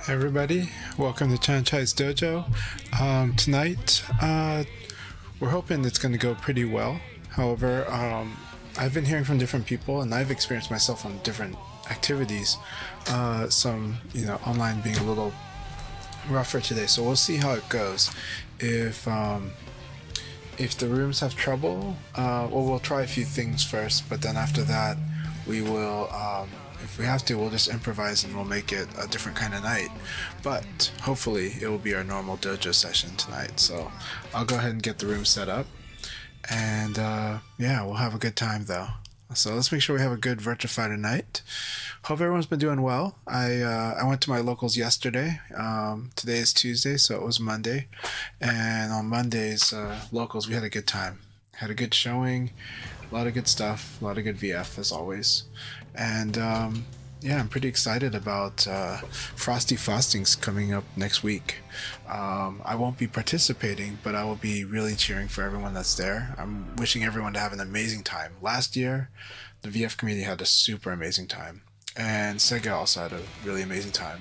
Hey everybody, welcome to CHANCHAI'S Dojo. Tonight, we're hoping it's going to go pretty well. However, I've been hearing from different people, and I've experienced myself on different activities. Some, online being a little rougher today. So we'll see how it goes. If the rooms have trouble, we'll try a few things first, but then after that, we will. If we have to, we'll just improvise and we'll make it a different kind of night. But hopefully it will be our normal dojo session tonight. So I'll go ahead and get the room set up. And yeah, we'll have a good time though. So let's make sure we have a good Virtua Fighter night. Hope everyone's been doing well. I went to my locals yesterday. Today is Tuesday, so it was Monday. And on Monday's locals, we had a good time. Had a good showing. A lot of good stuff, a lot of good VF as always. And yeah, I'm pretty excited about Frosty Faustings coming up next week. I won't be participating, but I will be really cheering for everyone that's there. I'm wishing everyone to have an amazing time. Last year, the VF community had a super amazing time. And Sega also had a really amazing time.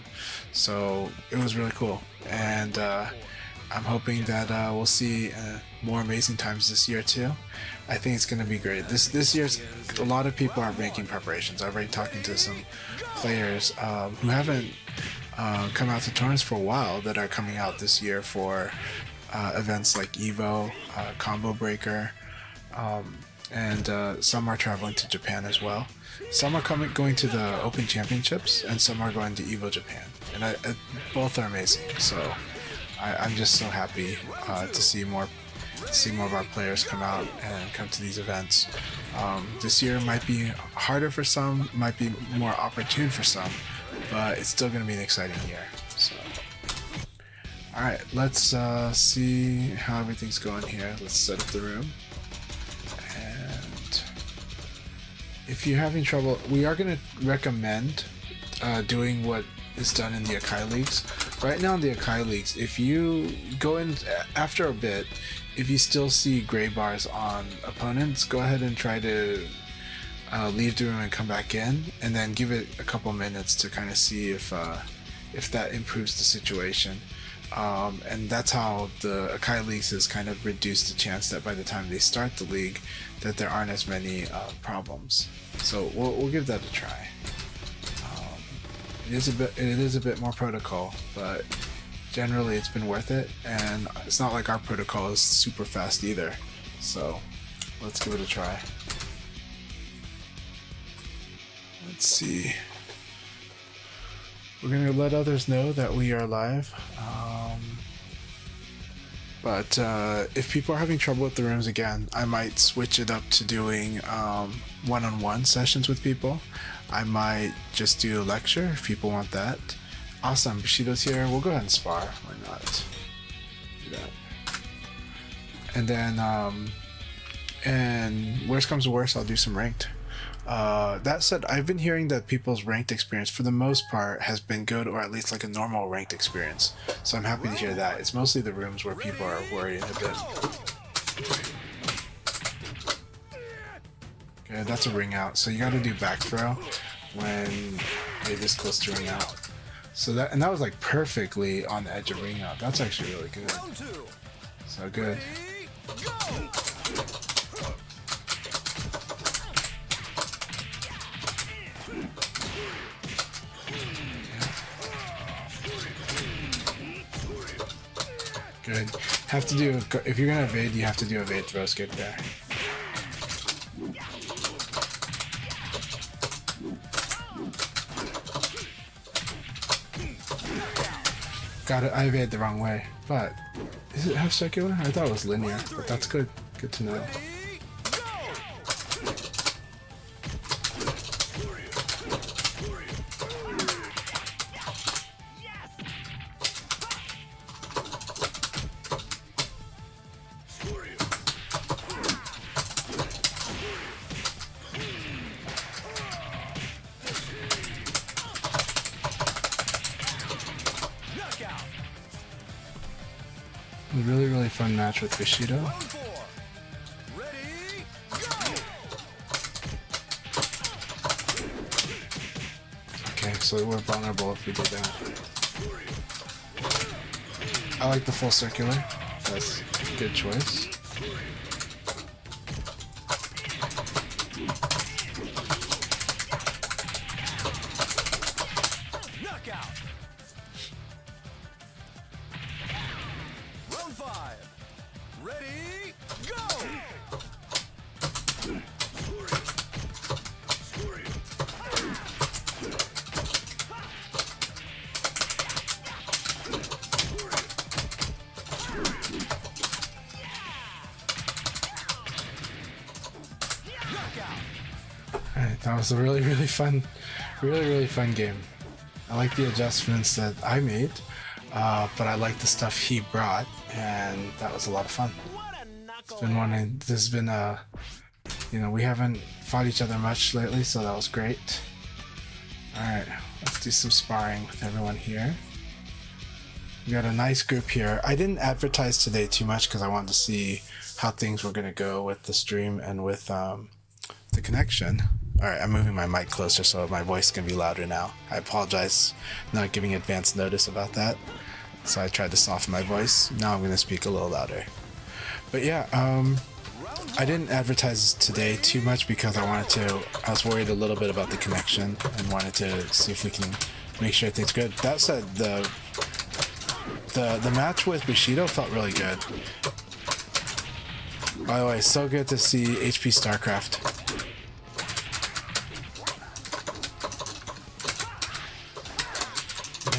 So it was really cool. And I'm hoping that we'll see more amazing times this year too. I think it's going to be great. This year's a lot of people are making preparations. I've already talking to some players who haven't come out to tournaments for a while that are coming out this year for events like Evo, Combo Breaker, and some are traveling to Japan as well. Some are going to the Open Championships, and some are going to Evo Japan, and both are amazing. So I'm just so happy to see more of our players come out and come to these events. This year might be harder for some, might be more opportune for some, but it's still going to be an exciting year. So, alright, let's see how everything's going here. Let's set up the room. And if you're having trouble, we are going to recommend doing what is done in the Akai Leagues. Right now in the Akai Leagues, if you go in after a bit, if you still see gray bars on opponents, go ahead and try to leave the room and come back in, and then give it a couple minutes to kind of see if that improves the situation. And that's how the Akai Leagues has kind of reduced the chance that by the time they start the league, that there aren't as many problems. So we'll give that a try. It is a bit more protocol, but generally it's been worth it, and it's not like our protocol is super fast either. So let's give it a try. Let's see. We're gonna let others know that we are live. But if people are having trouble with the rooms again, I might switch it up to doing one-on-one sessions with people. I might just do a lecture if people want that. Awesome, Bushido's here. We'll go ahead and spar. Why not? Do that. And then, and worst comes to worst, I'll do some ranked. That said, I've been hearing that people's ranked experience, for the most part, has been good, or at least like a normal ranked experience. So I'm happy to hear that. It's mostly the rooms where people are worried a bit. Okay, that's a ring out. So you got to do back throw when you're this close to ring out. So that was like perfectly on the edge of ring out. That's actually really good. So good. Good. Have to do, if you're gonna evade, you have to do evade throw skip there. Got it. I evaded the wrong way, but is it half circular? I thought it was linear, but that's good. Good to know. A really fun match with Bushido. Okay, so we're vulnerable if we do that. I like the full circular. That's a good choice. Knockout. Round 5. Ready, go! Alright, that was a really fun, really fun game. I like the adjustments that I made, but I like the stuff he brought, and that was a lot of fun. It's been this has been you know, we haven't fought each other much lately, so that was great. Alright, let's do some sparring with everyone here. We got a nice group here. I didn't advertise today too much because I wanted to see how things were going to go with the stream and with the connection. Alright, I'm moving my mic closer so my voice can be louder now. I apologize not giving advance notice about that. So I tried to soften my voice. Now I'm going to speak a little louder. But yeah, I didn't advertise today too much because I was worried a little bit about the connection and wanted to see if we can make sure everything's good. That said, the match with Bushido felt really good. By the way, so good to see HP StarCraft.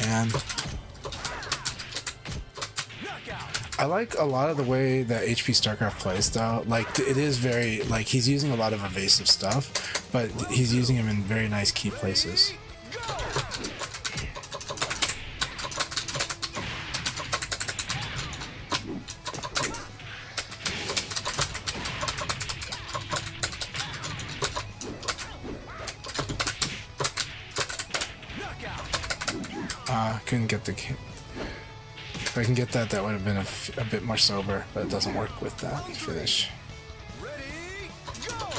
Man. I like a lot of the way that HP StarCraft plays though. Like, it is very, like, he's using a lot of evasive stuff, but he's using them in very nice key places. Couldn't get the... If I can get that, that would have been a bit more sober, but it doesn't work with that finish. Ready, go!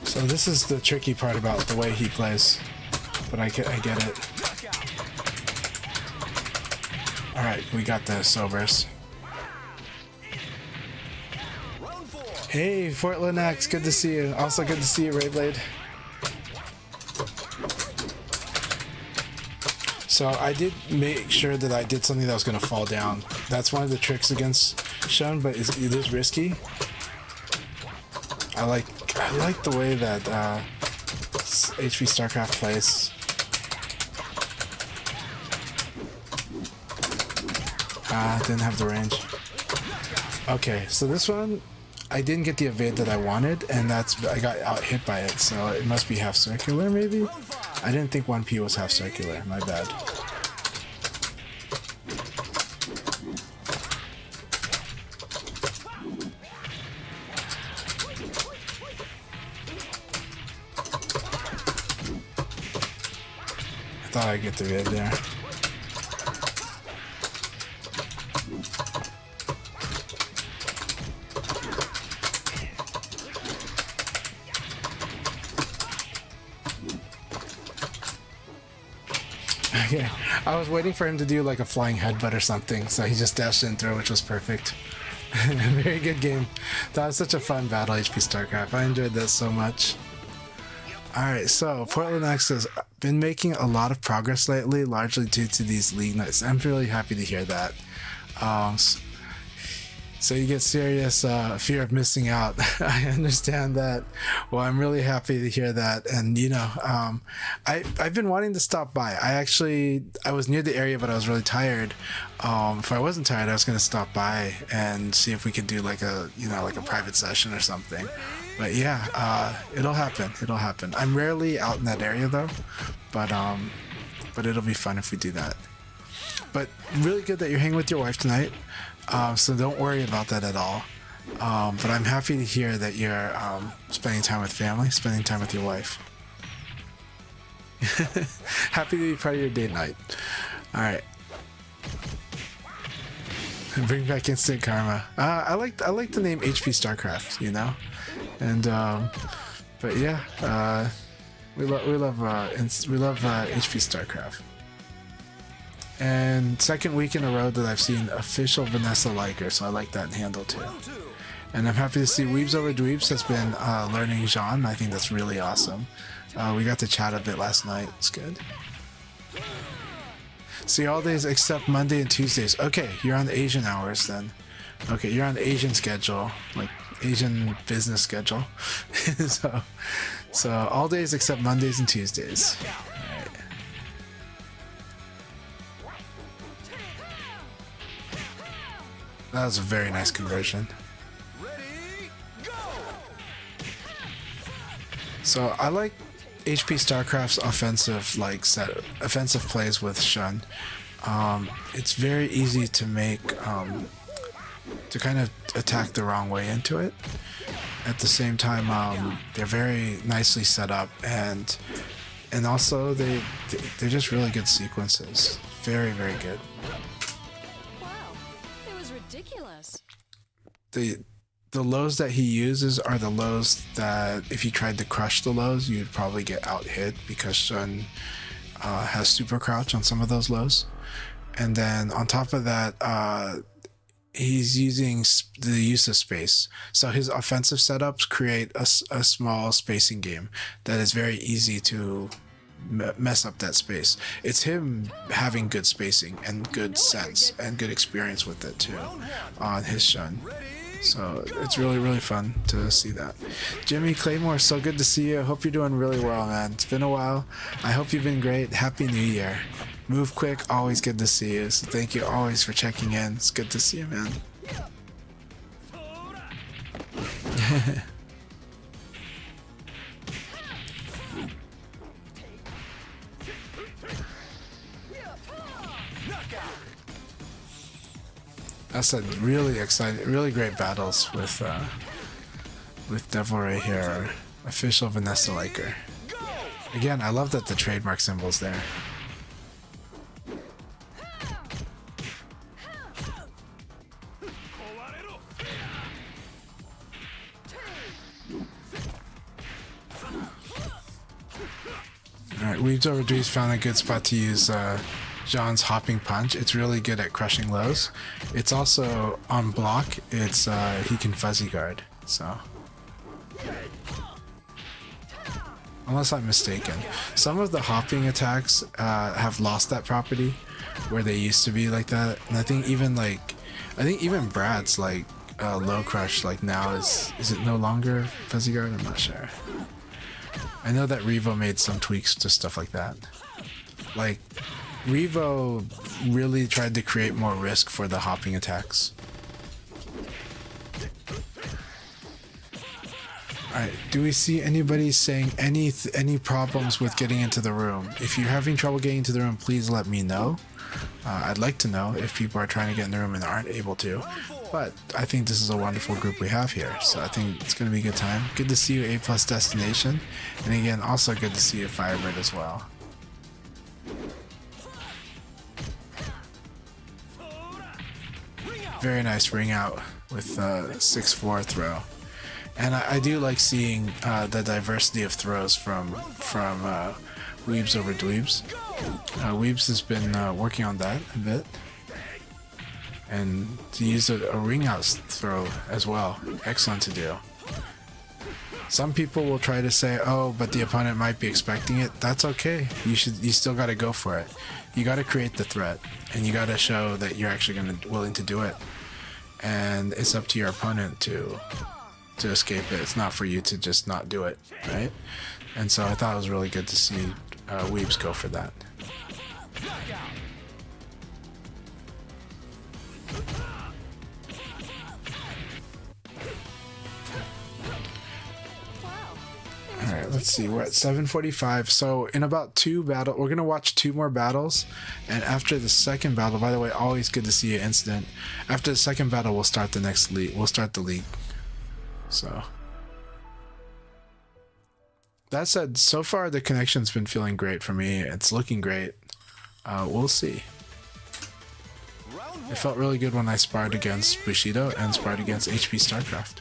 So this is the tricky part about the way he plays, but I get it. Alright, we got the sobers. Hey, Fort Linux, good to see you. Also good to see you, Rayblade. So I did make sure that I did something that was going to fall down. That's one of the tricks against Shun, but it is risky. I like the way that HP StarCraft plays. Didn't have the range. Okay, so this one, I didn't get the evade that I wanted, and I got out hit by it, so it must be half circular maybe? I didn't think 1P was half circular, my bad. I thought I'd get the vid there. Okay, I was waiting for him to do like a flying headbutt or something, so he just dashed in through, which was perfect. Very good game. That was such a fun battle, HP StarCraft. I enjoyed that so much. Alright, so Portland X has been making a lot of progress lately, largely due to these league nights. I'm really happy to hear that. So you get serious fear of missing out. I understand that. Well, I'm really happy to hear that. And you know, I've been wanting to stop by. I was near the area, but I was really tired. If I wasn't tired, I was going to stop by and see if we could do like a private session or something. But yeah, it'll happen. It'll happen. I'm rarely out in that area though, but it'll be fun if we do that. But really good that you're hanging with your wife tonight. So don't worry about that at all. But I'm happy to hear that you're spending time with family, spending time with your wife. Happy to be part of your date night. All right. Bring back instant karma. I like the name HP StarCraft, you know, and but yeah, we love HP StarCraft. And second week in a row that I've seen official Vanessa Liker, so I like that handle too. And I'm happy to see Weebs Over Dweebs has been learning Jean. I think that's really awesome. We got to chat a bit last night. It's good. See all days except Monday and Tuesdays. Okay, you're on the Asian hours then. Okay, you're on the Asian schedule, like Asian business schedule. so all days except Mondays and Tuesdays. All right. That was a very nice conversion. So I like HP StarCraft's offensive plays with Shun. It's very easy to make to kind of attack the wrong way into it. At the same time, they're very nicely set up, and also they're just really good sequences. Very, very good. Wow, it was ridiculous. The lows that he uses are the lows that if you tried to crush the lows, you'd probably get out hit, because Shun has super crouch on some of those lows. And then on top of that, he's using the use of space. So his offensive setups create a small spacing game that is very easy to mess up that space. It's him having good spacing and good sense and good experience with it too on his Shun. So it's really, really fun to see that. Jimmy Claymore, so good to see you. I hope you're doing really well, man. It's been a while. I hope you've been great. Happy New Year. Move quick, always good to see you. So thank you always for checking in. It's good to see you, man. That's a really exciting, really great battles with Devil Ray here. Official Vanessa Liker. Again, I love that the trademark symbol's there. Alright, Weebs Over Dweebs found a good spot to use Jean's hopping punch. It's really good at crushing lows. It's also on block. It's he can fuzzy guard. So, unless I'm mistaken, some of the hopping attacks have lost that property, where they used to be like that. And I think even Brad's like low crush like now is it no longer fuzzy guard? I'm not sure. I know that Revo made some tweaks to stuff like that. Like, Revo really tried to create more risk for the hopping attacks. Alright, do we see anybody saying any problems with getting into the room? If you're having trouble getting into the room, please let me know. I'd like to know if people are trying to get in the room and aren't able to. But I think this is a wonderful group we have here, so I think it's going to be a good time. Good to see you, A+ Destination. And again, also good to see you, Firebird, as well. Very nice ring out with 6-4 throw. And I do like seeing the diversity of throws from Weebs Over Dweebs. Weebs has been working on that a bit. And to use a ring out throw as well. Excellent to do. Some people will try to say, oh, but the opponent might be expecting it. That's okay. You still got to go for it. You got to create the threat, and you got to show that you're actually willing to do it. And it's up to your opponent to escape it. It's not for you to just not do it, right? And so I thought it was really good to see Weebs go for that. Alright, let's see, we're at 7:45, so in about we're gonna watch 2 more battles, and after the second battle, by the way, always good to see you, Instant. After the second battle, we'll start the next league. We'll start the league. So That said, so far the connection's been feeling great for me. It's looking great. We'll see. Round It one. felt really good when I sparred against Bushido and sparred against HP StarCraft.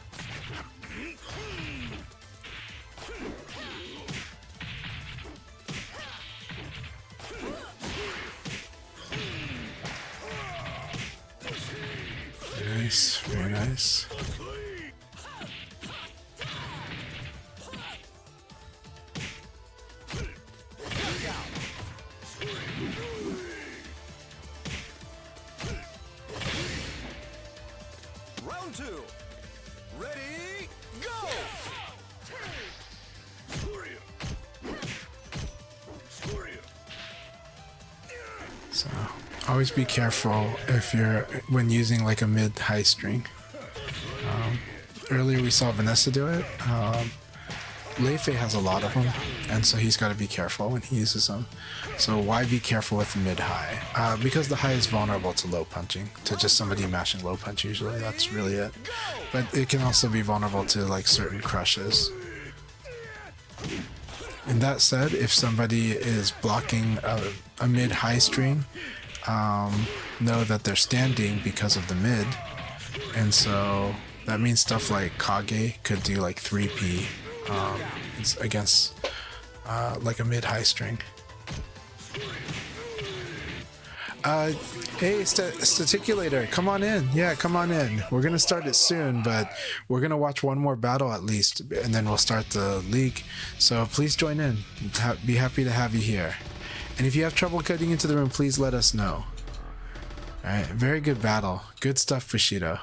Very nice, very nice. Round two. Ready, go! So always be careful if you're when using like a mid-high string. Earlier we saw Vanessa do it. Leifei has a lot of them, and so he's got to be careful when he uses them. So why be careful with the mid-high? Because the high is vulnerable to low punching, to just somebody mashing low punch usually. That's really it. But it can also be vulnerable to like certain crushes. And that said, if somebody is blocking a mid-high string, know that they're standing because of the mid, and so that means stuff like Kage could do like 3P against like a mid-high string. Hey, Staticulator, come on in. Yeah, come on in. We're gonna start it soon, but we're gonna watch one more battle at least, and then we'll start the league. So please join in. Be happy to have you here. And if you have trouble getting into the room, please let us know. All right, very good battle. Good stuff, Bushido.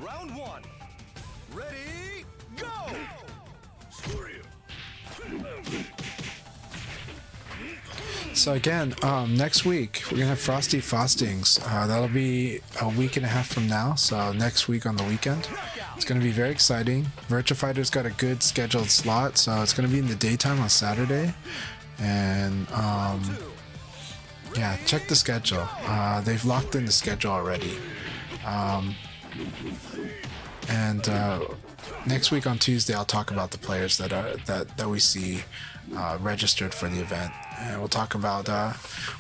Round one. Ready, go! So again, next week we're gonna have Frosty Faustings. That'll be a week and a half from now. So next week on the weekend, it's gonna be very exciting. Virtua Fighter's got a good scheduled slot, so it's gonna be in the daytime on Saturday. And yeah, check the schedule. They've locked in the schedule already. And next week on Tuesday, I'll talk about the players that we see registered for the event, and we'll talk about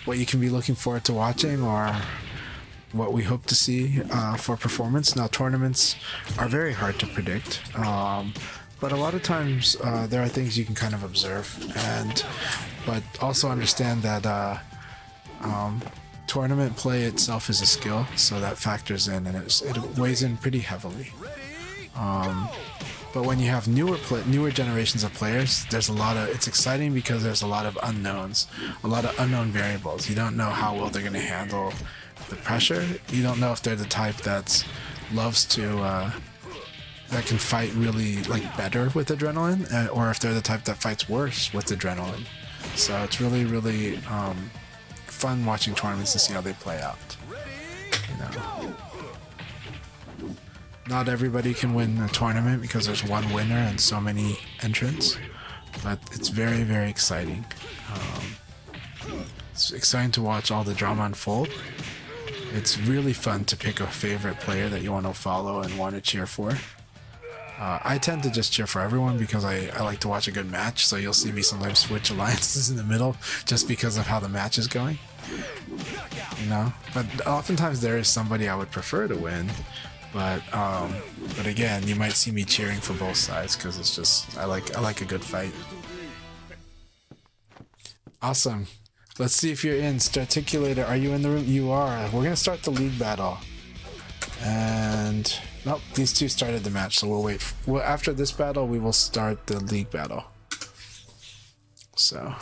what you can be looking forward to watching or what we hope to see for performance. Now, tournaments are very hard to predict, but a lot of times there are things you can kind of observe, but also understand that tournament play itself is a skill, so that factors in, and it weighs in pretty heavily. But when you have newer generations of players, it's exciting because there's a lot of unknowns, a lot of unknown variables. You don't know how well they're going to handle the pressure. You don't know if they're the type that can fight really like better with adrenaline, or if they're the type that fights worse with adrenaline. So it's really, really fun watching tournaments to see how they play out. You know. Not everybody can win a tournament because there's one winner and so many entrants, but it's very, very exciting. It's exciting to watch all the drama unfold. It's really fun to pick a favorite player that you want to follow and want to cheer for. I tend to just cheer for everyone because I like to watch a good match, so you'll see me sometimes switch alliances in the middle just because of how the match is going. You know, but oftentimes there is somebody I would prefer to win. But again, you might see me cheering for both sides because it's just I like a good fight. Awesome. Let's see if you're in. Straticulator, are you in the room? You are. We're gonna start the league battle. And nope, these two started the match, so we'll wait. Well, after this battle, we will start the league battle. So.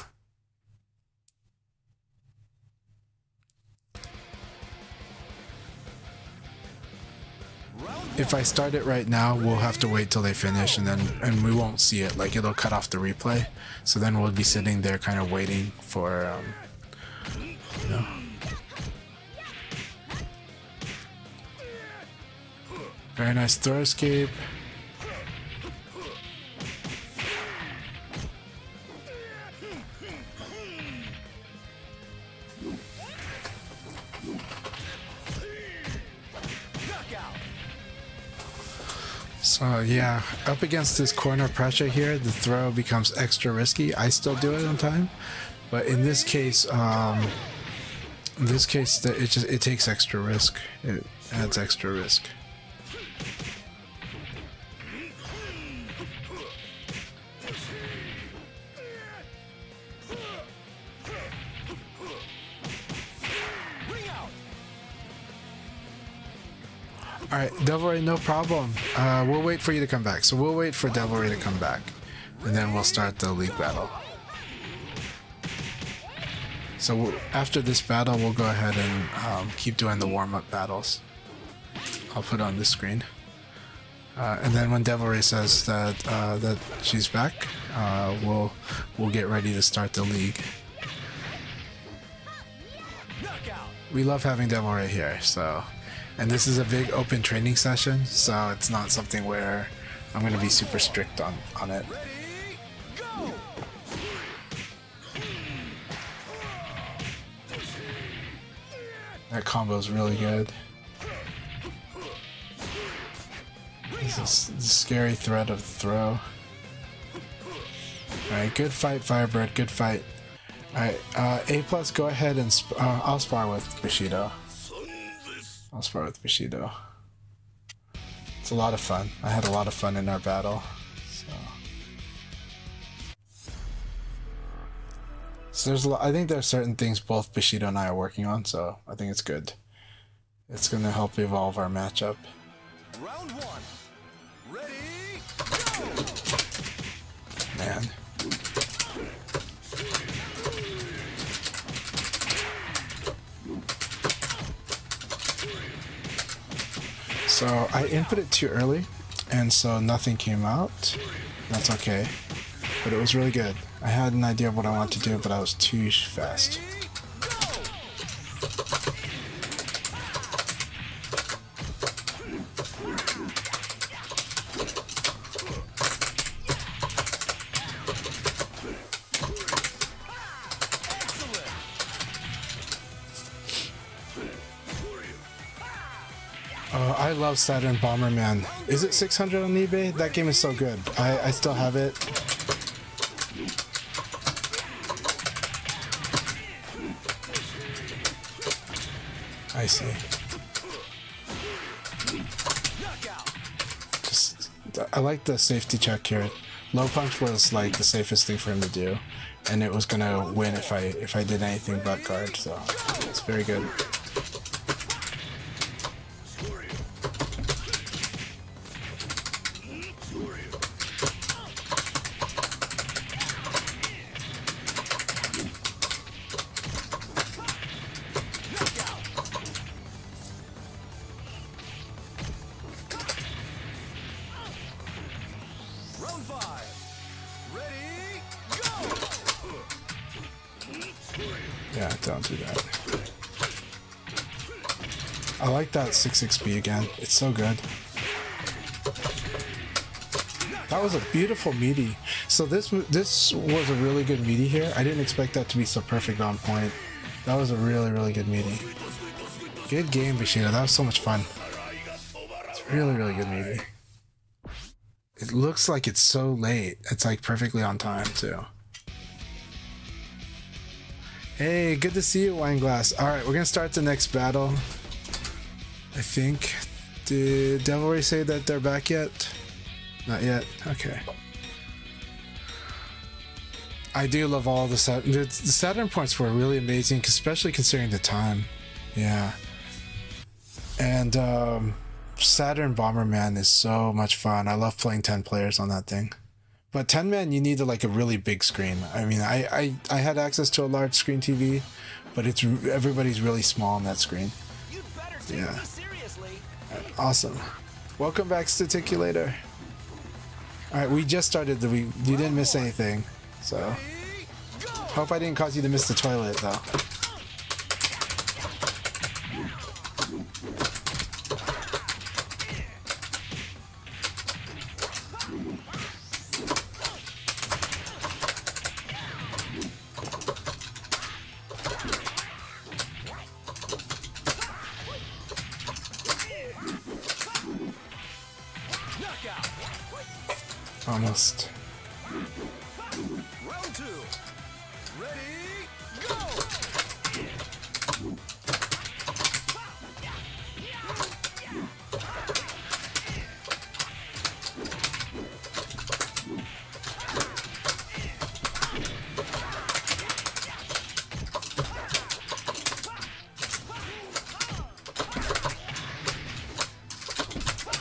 If I start it right now, we'll have to wait till they finish, and we won't see it. Like, it'll cut off the replay. So then we'll be sitting there kind of waiting for, you know. Very nice throw escape. Knockout. So yeah, up against this corner pressure here, the throw becomes extra risky. I still do it on time, but in this case, it takes extra risk. It adds extra risk. Alright, Devil Ray, no problem. We'll wait for you to come back. So we'll wait for Devil Ray to come back. And then we'll start the league battle. So after this battle, we'll go ahead and keep doing the warm-up battles. I'll put it on this screen. And then when Devil Ray says that that she's back, we'll get ready to start the league. We love having Devil Ray here, so... And this is a big open training session, so it's not something where I'm going to be super strict on it. That combo is really good. This is the scary threat of the throw. Alright, good fight, Firebird, good fight. Alright, A+, go ahead and I'll spar with Bushido. I'll spar with Bushido. It's a lot of fun. I had a lot of fun in our battle. So there's I think there's certain things both Bushido and I are working on, so I think it's good. It's gonna help evolve our matchup. Round one. Ready, go! Man. So I inputted too early, and so nothing came out. That's okay, but it was really good. I had an idea of what I wanted to do, but I was too fast. I love Saturn Bomberman. Is it 600 on eBay? That game is so good. I still have it. I see. I like the safety check here. Low punch was like the safest thing for him to do, and it was gonna win if I did anything but guard. So it's very good. Round five. Ready, go! Yeah, don't do that. I like that 6-6B again. It's so good. That was a beautiful meaty. So this was a really good meaty here. I didn't expect that to be so perfect on point. That was a really good meaty. Good game, Bushido. That was so much fun. It's really good meaty. It looks like it's so late. It's like perfectly on time too. Hey, good to see you, Wineglass. Alright, we're gonna start the next battle. I think. Did Devil Ray say that they're back yet? Not yet. Okay. I do love all the Saturn points were really amazing, especially considering the time. Yeah. And Saturn Bomberman is so much fun. I love playing 10 players on that thing. But 10-man, you need like a really big screen. I mean, I had access to a large screen TV, but everybody's really small on that screen. Yeah. Awesome. Welcome back, Staticulator. Alright, we just started you didn't miss anything. So, hope I didn't cause you to miss the toilet though. Knockout. Almost. Round 2. Ready, go!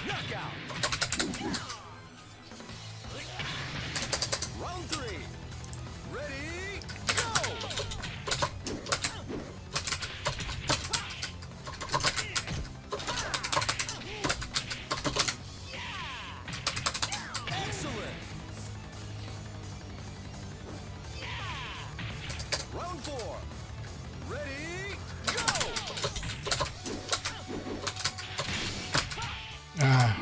Knockout. Round 3. Ready, go! Excellent. Round 4. Ready, go! Ah.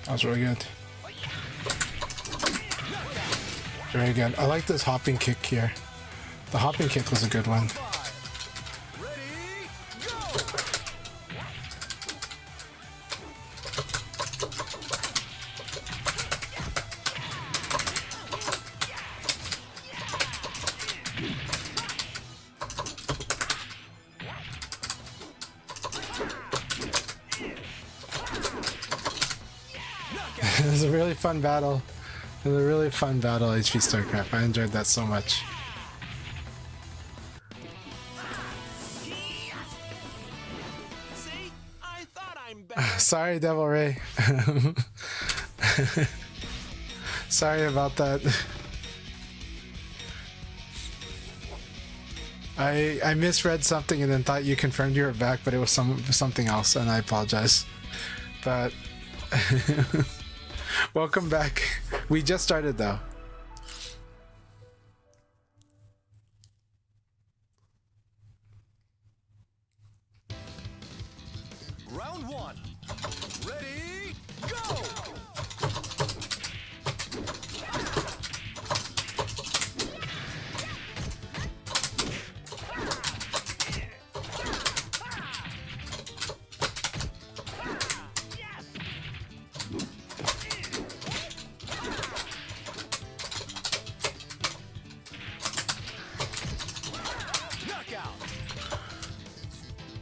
That was really good. Very good. I like this hopping kick here. The hopping kick was a good one. 5. Ready, go! It was a really fun battle. It was a really fun battle, HP StarCraft. I enjoyed that so much. See? I thought I'm better. Sorry, Devil Ray. Sorry about that. I misread something and then thought you confirmed you were back, but it was something else, and I apologize. But welcome back. We just started though. Round 1. Ready, go! Knockout.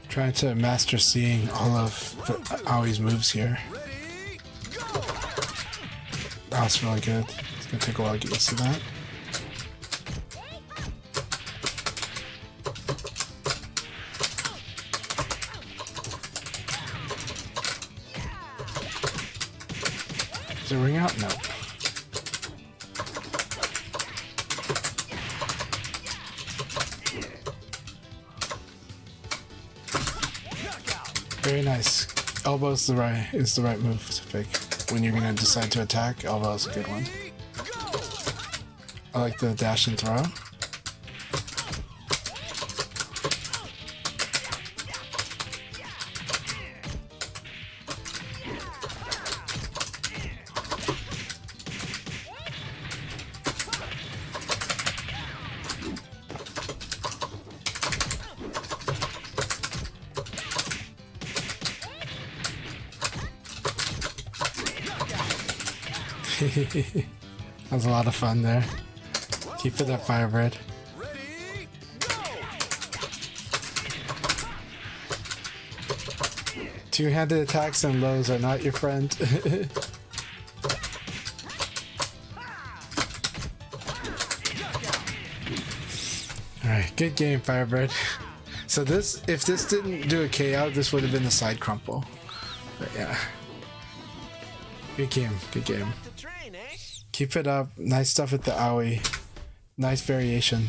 Trying to master seeing all of Aoi's moves here. Ready, go! That's really good. It's gonna take a while to get used to that. Does it ring out? No. Very nice. Elbow is the right move to pick when you're gonna decide to attack. Elbow is a good one. Go! I like the dash and throw. That was a lot of fun there. Keep it up, Firebird. Ready, go! Two-handed attacks and lows are not your friend. Alright, good game, Firebird. So this, if this didn't do a K out, this would have been the side crumple. But yeah. Good game, good game. The train, eh? Keep it up. Nice stuff with the Aoi. Nice variation.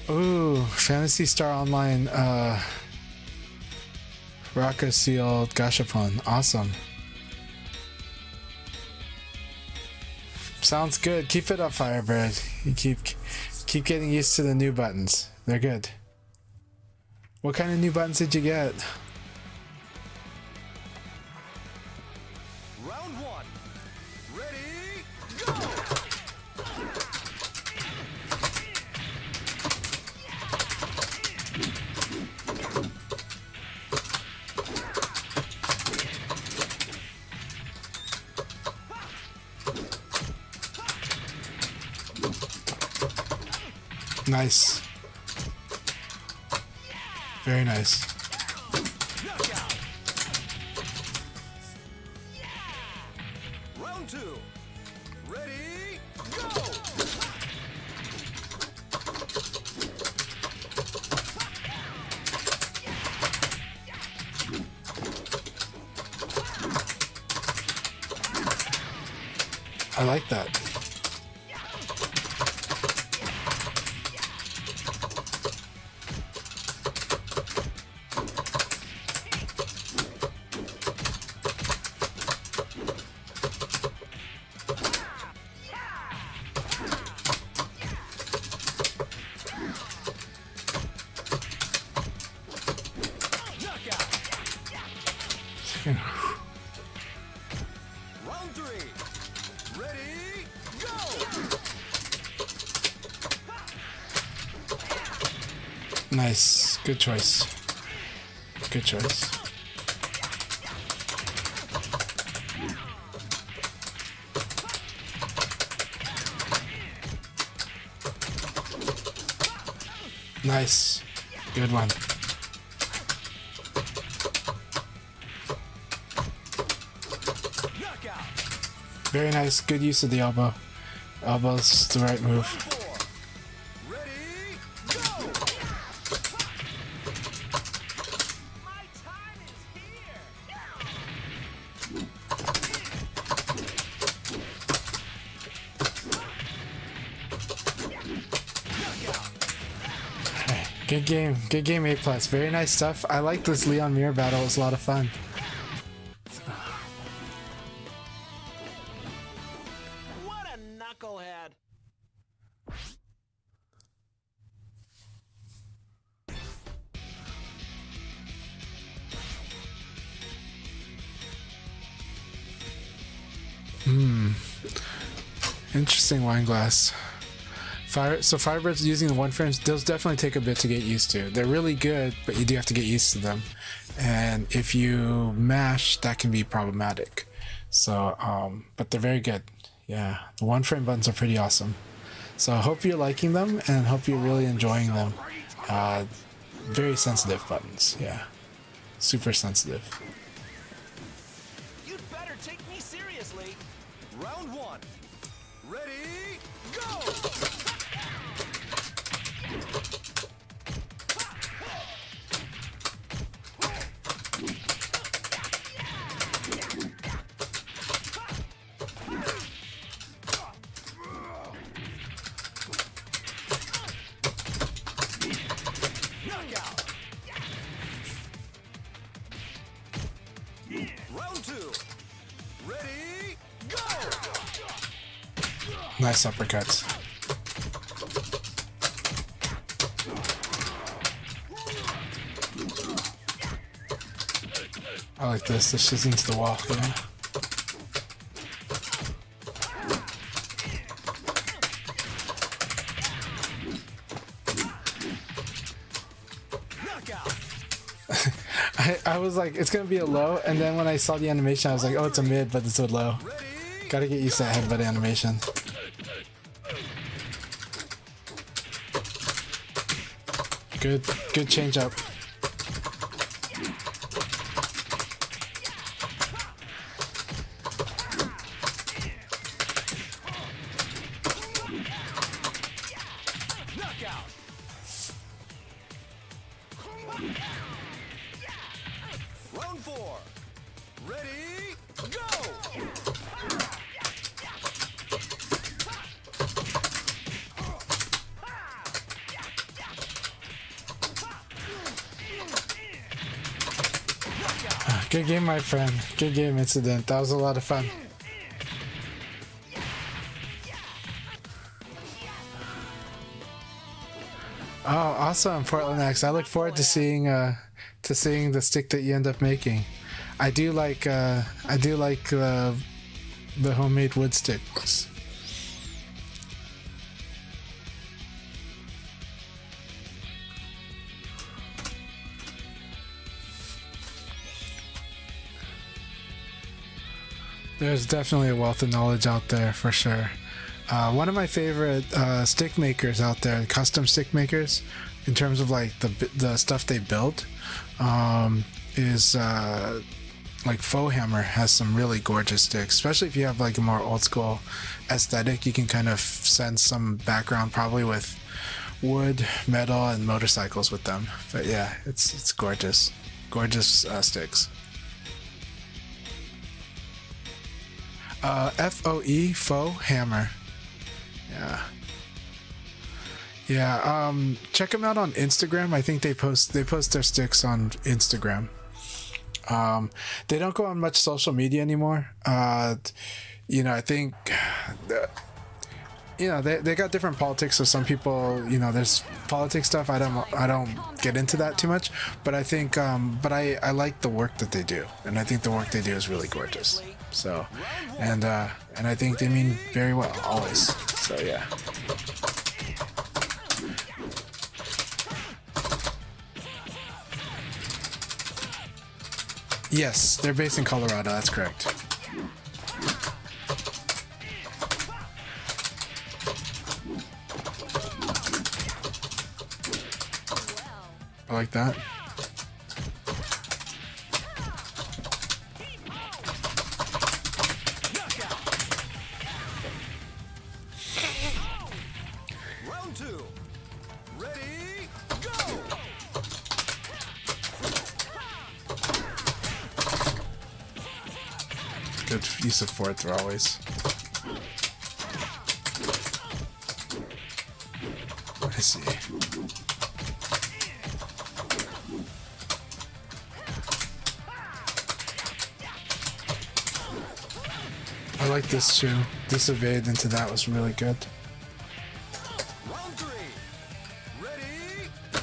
Ooh, Phantasy Star Online Rocker Sealed Gashapon. Awesome. Sounds good. Keep it up, Firebird. You Keep getting used to the new buttons. They're good. What kind of new buttons did you get? Round one. Ready, go! Nice. Very nice. Knockout. Round two. Ready, go! I like that. Round three. Ready, go! Nice. Good choice. Good choice. Nice. Good one. Knockout. Very nice. Good use of the elbow. Elbow's the right move. Four. Ready, go! My time is here. Hey, good game. Good game, A+. Very nice stuff. I like this Leon Mirror battle. It was a lot of fun. What a knucklehead. Interesting wine glass. Firebirds using the one frames, those definitely take a bit to get used to. They're really good, but you do have to get used to them. And if you mash, that can be problematic. So, but they're very good. Yeah, the one frame buttons are pretty awesome. So I hope you're liking them and hope you're really enjoying them. Very sensitive buttons, yeah. Super sensitive. You'd better take me seriously. Round one. Ready, go! Knockout. Round two. Ready, go! Nice uppercuts. I like this. This is into the wall, yeah. Knockout. I was like, it's gonna be a low, and then when I saw the animation, I was like, oh, it's a mid, but it's a low. Ready, Gotta get used to that headbutt animation. Good change up. knockout. Round four. Ready, go! Good game, my friend. Good game, Incident. That was a lot of fun. Oh, awesome, Portland X. I look forward to seeing the stick that you end up making. I do like the homemade wood sticks. There's definitely a wealth of knowledge out there for sure. One of my favorite stick makers out there, custom stick makers, in terms of like the stuff they build, is like Faux Hammer has some really gorgeous sticks, especially if you have like a more old school aesthetic. You can kind of sense some background probably with wood, metal, and motorcycles with them. But yeah, it's gorgeous, gorgeous sticks. FOE, Faux Hammer. Yeah. Check them out on Instagram. I think they post their sticks on Instagram. They don't go on much social media anymore. I think they got different politics, so some people, there's politics stuff. I don't get into that too much, but I think but I like the work that they do, and I think the work they do is really gorgeous. So, and I think they mean very well always. So yeah. Yes, they're based in Colorado. That's correct. I like that. Round 2. Ready, go! Good use of forward throw always. I see. I like this too. This evade into that was really good. Round 3. Ready, go!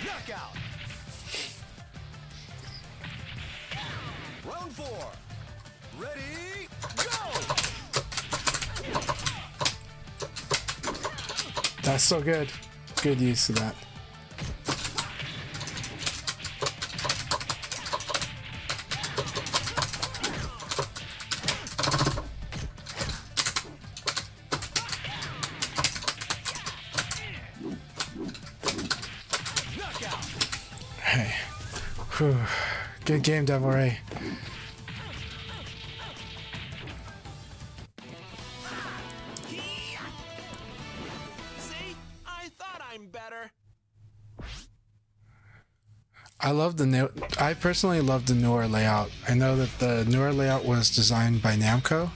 Knockout. Round 4. Ready, go! That's so good. Good use of that. Knockout. Hey. Whew. Good game, Devil Ray. See? I thought I'm better. I personally love the newer layout. I know that the newer layout was designed by Namco,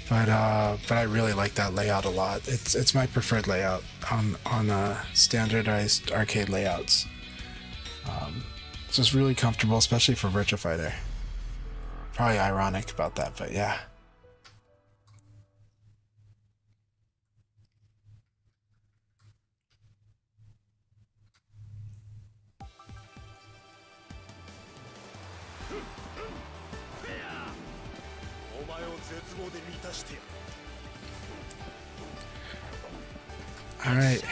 but I really like that layout a lot. It's my preferred layout on standardized arcade layouts. It's just really comfortable, especially for Virtua Fighter. Probably ironic about that, but yeah. All right.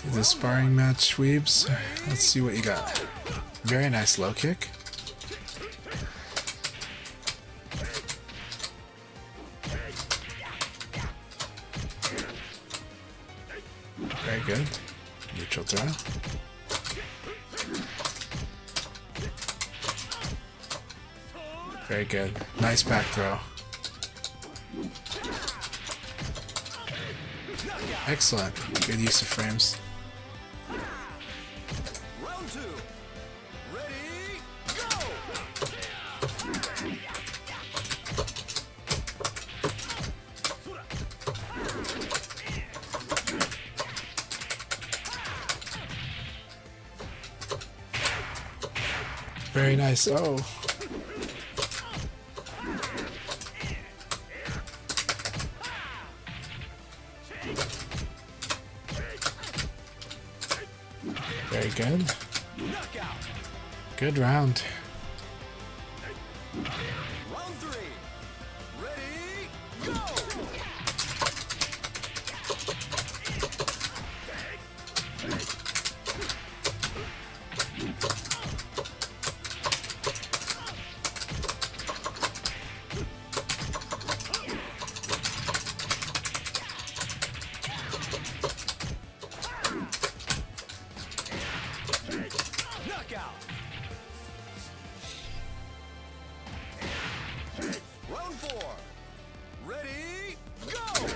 Do the sparring match, Weebs. Let's see what you got. Very nice low kick. Very good. Neutral throw. Very good. Nice back throw. Excellent. Good use of frames. Round 2. Ready, go! Very nice. Oh. Very good. Knockout. Good round. Round 3. Ready, go! Knockout. Round 4. Ready, go!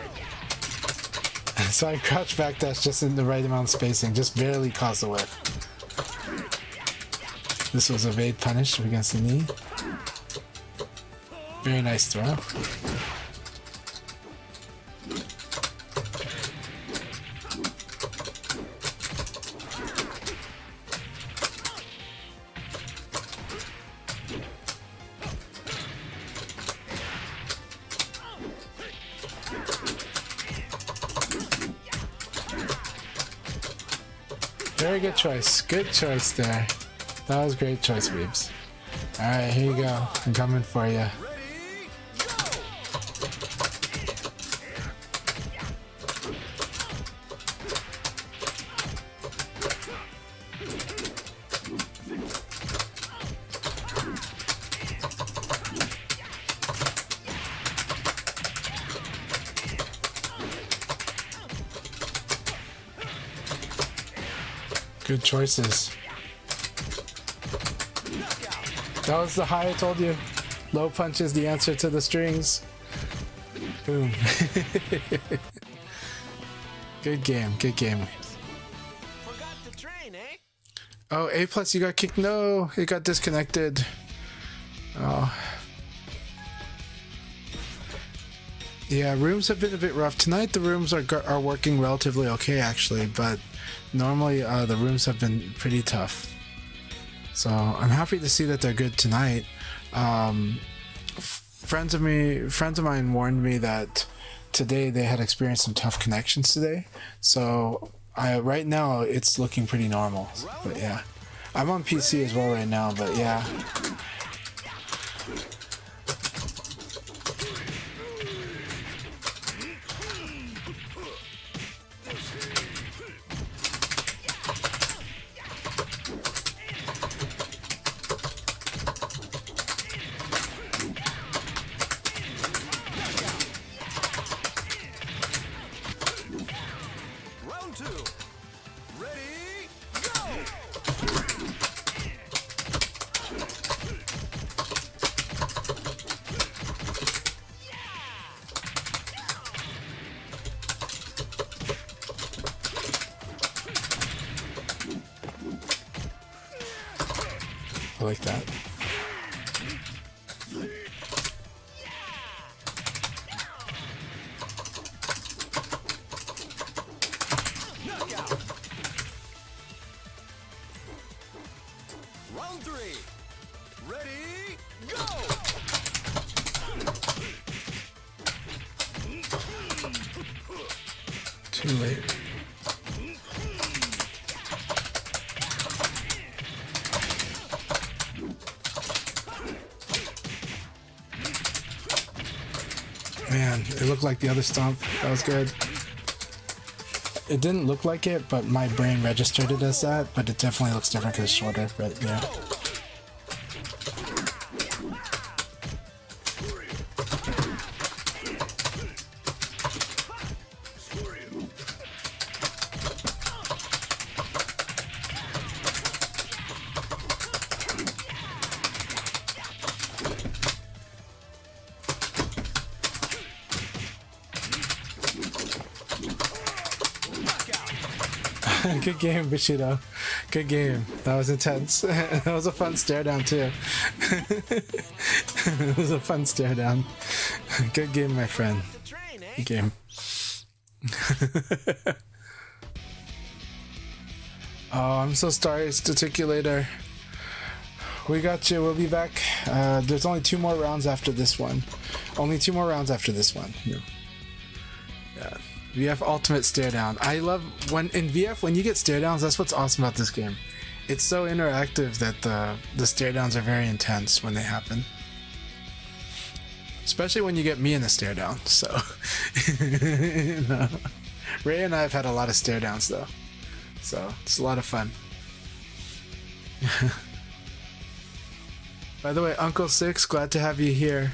So I crouch back dash just in the right amount of spacing, just barely caused the whiff. This was evade punish against the knee. Very nice throw. Very good choice. Good choice there. That was a great choice, Weebs. Alright, here you go. I'm coming for you. Ready, go! Good choices. That was the high I told you. Low punch is the answer to the strings. Boom. Good game. Good game. Forgot to train, eh? Oh, A plus, you got kicked. No, it got disconnected. Oh. Yeah, rooms have been a bit rough. Tonight the rooms are working relatively okay, actually, but normally the rooms have been pretty tough. So I'm happy to see that they're good tonight. Friends of mine warned me that today they had experienced some tough connections today. So right now it's looking pretty normal. But yeah, I'm on PC as well right now. But yeah. Round 2. Ready, go! I like that. Knockout. Round 3. Ready, go! Too late. Man, it looked like the other stomp. That was good. It didn't look like it, but my brain registered it as that. But it definitely looks different because it's shorter. But yeah. Good game, Bushido. Good game. That was intense. That was a fun stare down too. It was a fun stare down. Good game, my friend. To train, eh? Good game. Oh, I'm so sorry, Staticulator. we got you. We'll be back. There's only 2 more rounds after this one. Only 2 more rounds after this one. Yeah. VF Ultimate Stare Down. I love when in VF when you get stare downs. That's what's awesome about this game. It's so interactive that the stare downs are very intense when they happen. Especially when you get me in the stare down. So, no. Ray and I have had a lot of stare downs though, so it's a lot of fun. By the way, Uncle Six, glad to have you here.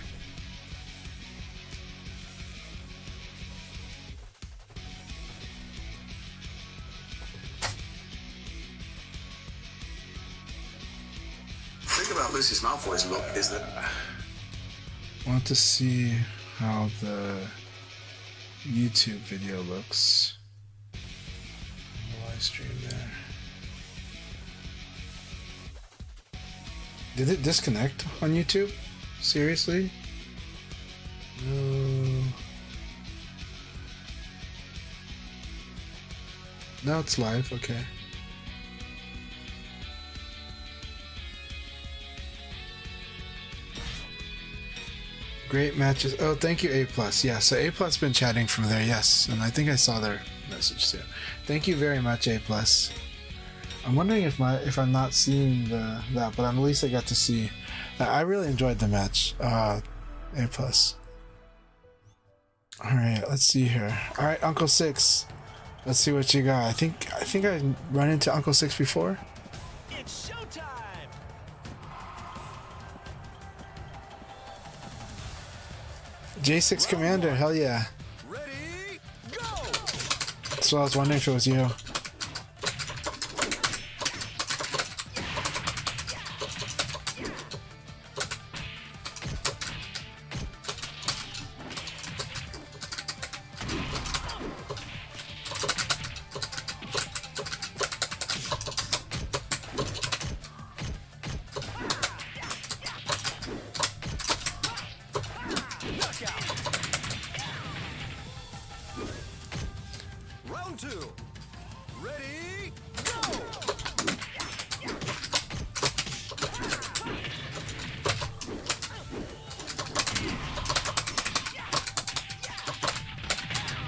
The thing about Lucius Malfoy's look is that Want to see how the YouTube video looks. Live stream there. Did it disconnect on YouTube? Seriously? No. Now it's live, okay. Great matches. Oh, thank you, A+. Yeah, so A+ been chatting from there, yes. And I think I saw their message too. Thank you very much, A+. I'm wondering if I'm not seeing that, but at least I got to see. I really enjoyed the match. A+. Alright, let's see here. Alright, Uncle Six. Let's see what you got. I think I run into Uncle Six before. It's showtime! J6 Commander, hell yeah. Ready, go! So I was wondering if it was you. Round 2. Ready, go!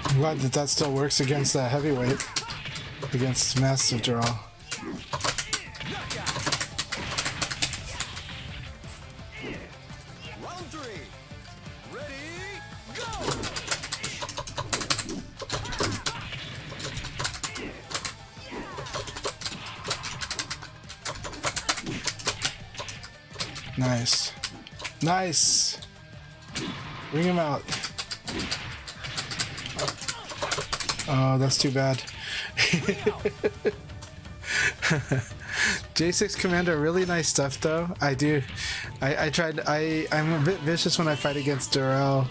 I'm glad that still works against that heavyweight. Against Master Draw. Round 3. Ready, go! Nice. Nice! Bring him out. Oh, that's too bad. J6 Commander, really nice stuff though. I do. I'm a bit vicious when I fight against Durrell.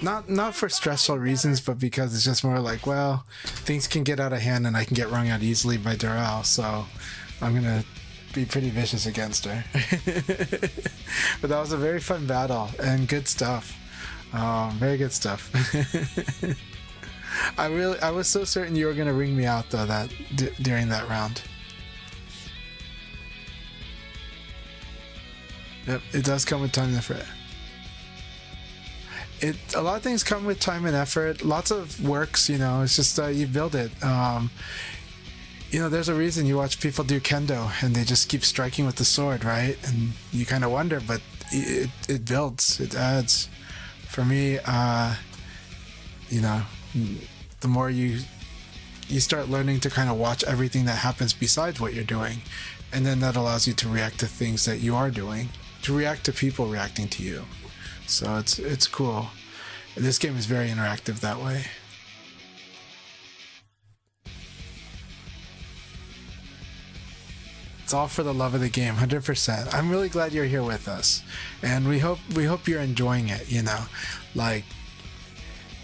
Not for stressful reasons, but because it's just more like, well, things can get out of hand and I can get wrung out easily by Durrell, so I'm gonna be pretty vicious against her. But that was a very fun battle and good stuff. Very good stuff. I was so certain you were gonna ring me out though during that round. Yep, it does come with time and effort. A lot of things come with time and effort. Lots of works, you know. It's just you build it. You know, there's a reason you watch people do kendo and they just keep striking with the sword, right? And you kind of wonder, but it builds, it adds. For me, you know, the more you start learning to kind of watch everything that happens besides what you're doing, and then that allows you to react to things that you are doing, to react to people reacting to you. So it's cool. This game is very interactive that way. It's all for the love of the game, 100%. I'm really glad you're here with us, and we hope you're enjoying it. You know, like,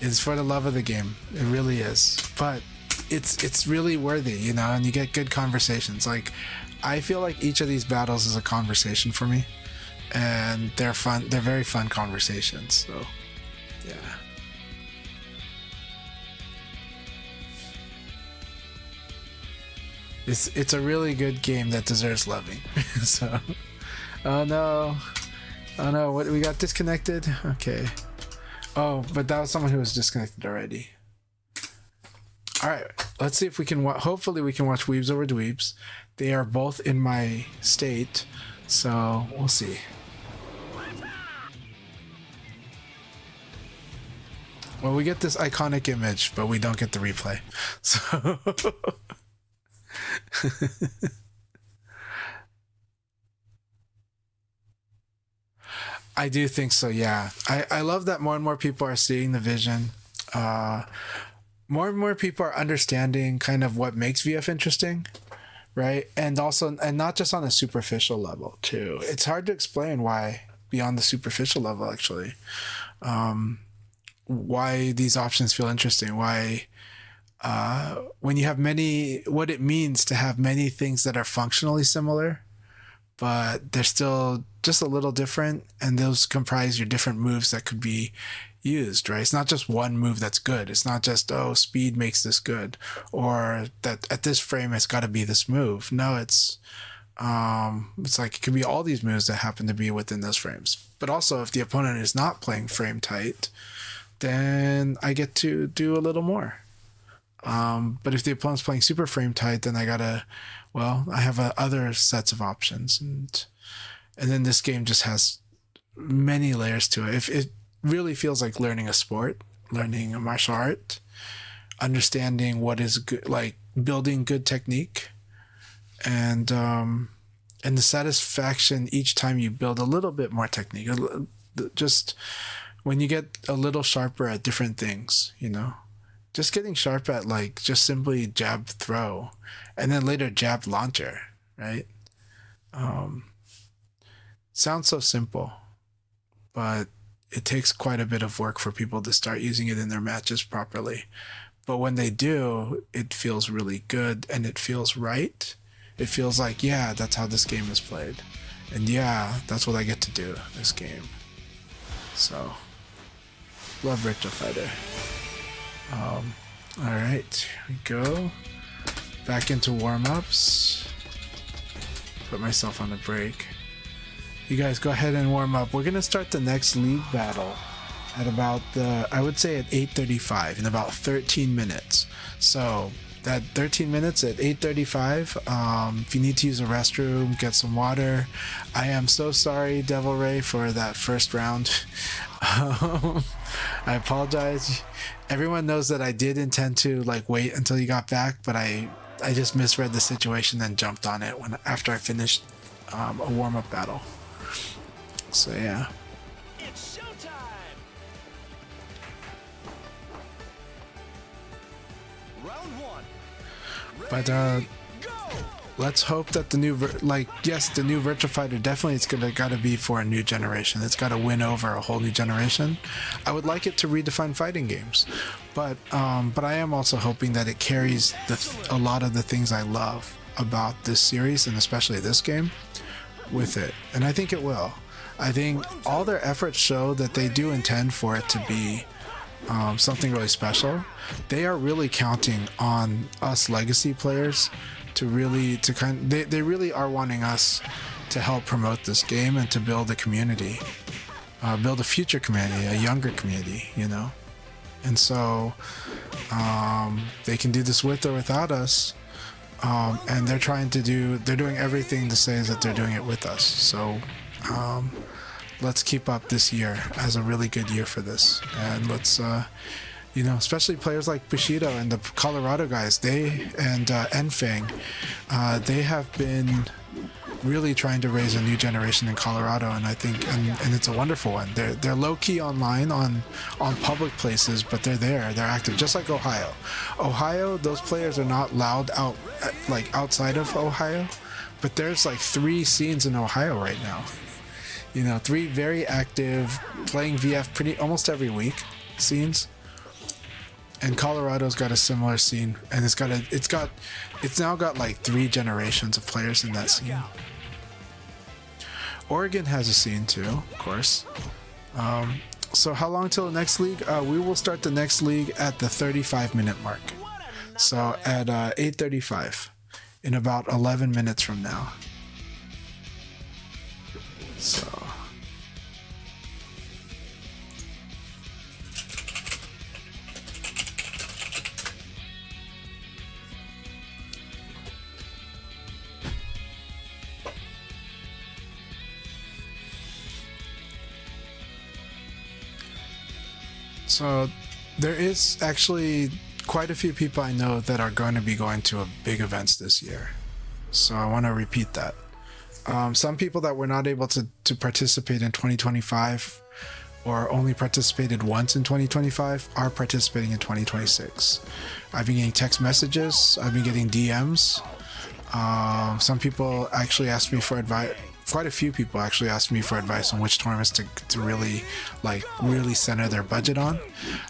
it's for the love of the game. It really is. But it's really worthy, you know, and you get good conversations. Like, I feel like each of these battles is a conversation for me, and they're fun. They're very fun conversations. So, yeah. It's a really good game that deserves loving. So, oh no, what, we got disconnected. Okay. Oh, but that was someone who was disconnected already. All right, let's see if we can. Hopefully, we can watch Weebs Over Dweebs. They are both in my state, so we'll see. Well, we get this iconic image, but we don't get the replay. So I do think so, yeah. I love that more and more people are seeing the vision. More and more people are understanding kind of what makes VF interesting, right? And also, and not just on a superficial level too. It's hard to explain why beyond the superficial level, actually. Why these options feel interesting, why when you have many, what it means to have many things that are functionally similar, but they're still just a little different, and those comprise your different moves that could be used, right? It's not just one move that's good. It's not just, oh, speed makes this good, or that at this frame it's got to be this move. No, it's like it could be all these moves that happen to be within those frames. But also, if the opponent is not playing frame tight, then I get to do a little more. But if the opponent's playing super frame tight, then I have other sets of options, and then this game just has many layers to it. If it really feels like learning a sport, learning a martial art, understanding what is good, like building good technique, and the satisfaction each time you build a little bit more technique, just when you get a little sharper at different things, just getting sharp at like just simply jab throw and then later jab launcher, right? Sounds so simple, but it takes quite a bit of work for people to start using it in their matches properly. But when they do, it feels really good and it feels right. It feels like, yeah, that's how this game is played. And yeah, that's what I get to do this game. So, love Virtua Fighter. Alright, here we go. Back into warm-ups. Put myself on a break. You guys go ahead and warm up. We're going to start the next league battle at about I would say at 8:35 in about 13 minutes. So that 13 minutes at 8:35, if you need to use a restroom, get some water. I am so sorry, Devil Ray, for that first round. I apologize. Everyone knows that I did intend to wait until you got back, but I just misread the situation and jumped on it after I finished a warm-up battle. So yeah. It's showtime! Round one. But let's hope that the new the new Virtua Fighter definitely gotta be for a new generation. It's gotta win over a whole new generation. I would like it to redefine fighting games, but I am also hoping that it carries a lot of the things I love about this series and especially this game with it, and I think it will. I think all their efforts show that they do intend for it to be something really special. They are really counting on us legacy players they really are wanting us to help promote this game and to build a community, build a future community, a younger community, and so they can do this with or without us, and they're doing everything to say that they're doing it with us. So let's keep up this year as a really good year for this, and let's especially players like Bushido and the Colorado guys, and Enfang, they have been really trying to raise a new generation in Colorado, and I think and it's a wonderful one. They're low key online on public places, but they're there, they're active, just like Ohio. Those players are not loud outside of Ohio, but there's 3 scenes in Ohio right now. 3 very active, playing VF almost every week scenes. And Colorado's got a similar scene, and it's now got 3 generations of players in that scene. Oregon has a scene too, of course. So how long till the next league? We will start the next league at the 35-minute mark. So at 8:35 in about 11 minutes from now. So So there is actually quite a few people I know that are going to be going to a big events this year. So I want to repeat that. Some people that were not able to participate in 2025 or only participated once in 2025 are participating in 2026. I've been getting text messages. I've been getting DMs. Some people actually asked me for advice. Quite a few people actually asked me for advice on which tournaments to really center their budget on.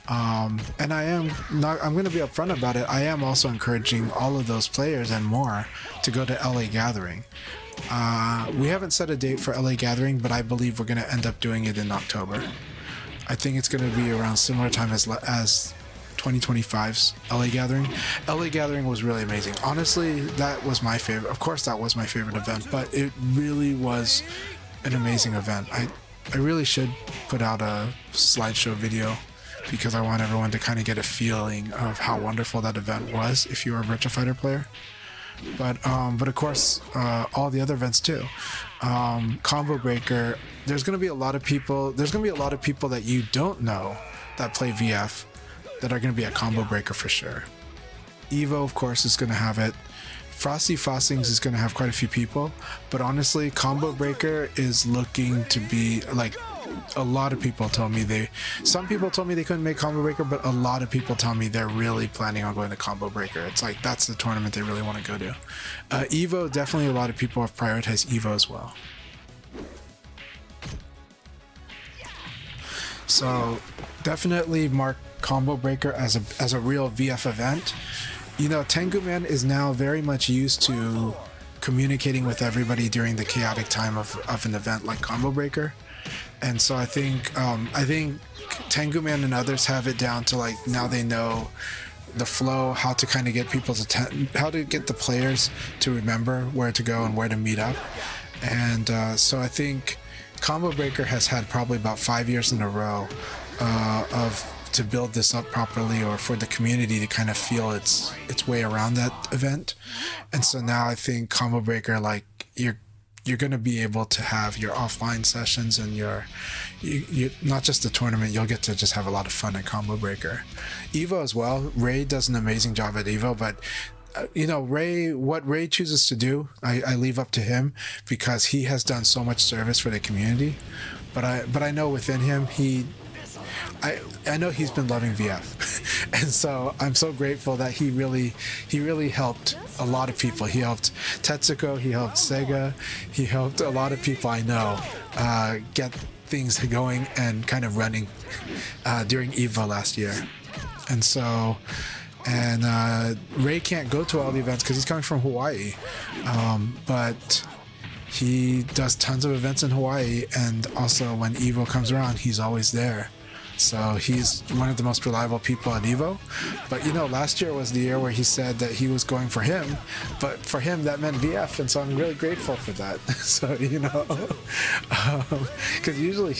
And I'm going to be upfront about it. I am also encouraging all of those players and more to go to LA Gathering. We haven't set a date for LA Gathering, but I believe we're going to end up doing it in October. I think it's going to be around similar time as 2025's LA Gathering. LA Gathering was really amazing. Honestly, that was my favorite. Of course, that was my favorite event, but it really was an amazing event. I really should put out a slideshow video because I want everyone to kind of get a feeling of how wonderful that event was if you're a Virtua Fighter player. But of course, all the other events too. Combo Breaker, there's going to be a lot of people that you don't know that play VF that are going to be at Combo Breaker for sure. Evo, of course, is going to have it. Frosty Fossings is going to have quite a few people, but honestly, Combo Breaker is looking to be like a lot of people told me some people told me they couldn't make Combo Breaker, but a lot of people tell me they're really planning on going to Combo Breaker. It's like that's the tournament they really want to go to. Evo, definitely a lot of people have prioritized Evo as well. So definitely mark Combo Breaker as a real VF event. You know, Tengu Man is now very much used to communicating with everybody during the chaotic time of an event like Combo Breaker. And so I think Tengu Man and others have it down to like now they know the flow, how to kind of get people's attention, how to get the players to remember where to go and where to meet up. And so I think Combo Breaker has had probably about 5 years in a row to build this up properly, or for the community to kind of feel its way around that event. And so now I think Combo Breaker, like you're going to be able to have your offline sessions and you not just the tournament, you'll get to just have a lot of fun at Combo Breaker. Evo as well. Ray does an amazing job at Evo, but you know, what Ray chooses to do, I leave up to him because he has done so much service for the community. But I know within him, I know he's been loving VF. And so I'm so grateful that he really helped a lot of people. He helped Tetsuko, he helped Sega, he helped a lot of people I know get things going and kind of running during EVO last year. And so Ray can't go to all the events because he's coming from Hawaii, but he does tons of events in Hawaii, and also when EVO comes around, he's always there. So he's one of the most reliable people at EVO. But you know, last year was the year where he said that he was going for him, but for him that meant VF, and so I'm really grateful for that. So, you know, because usually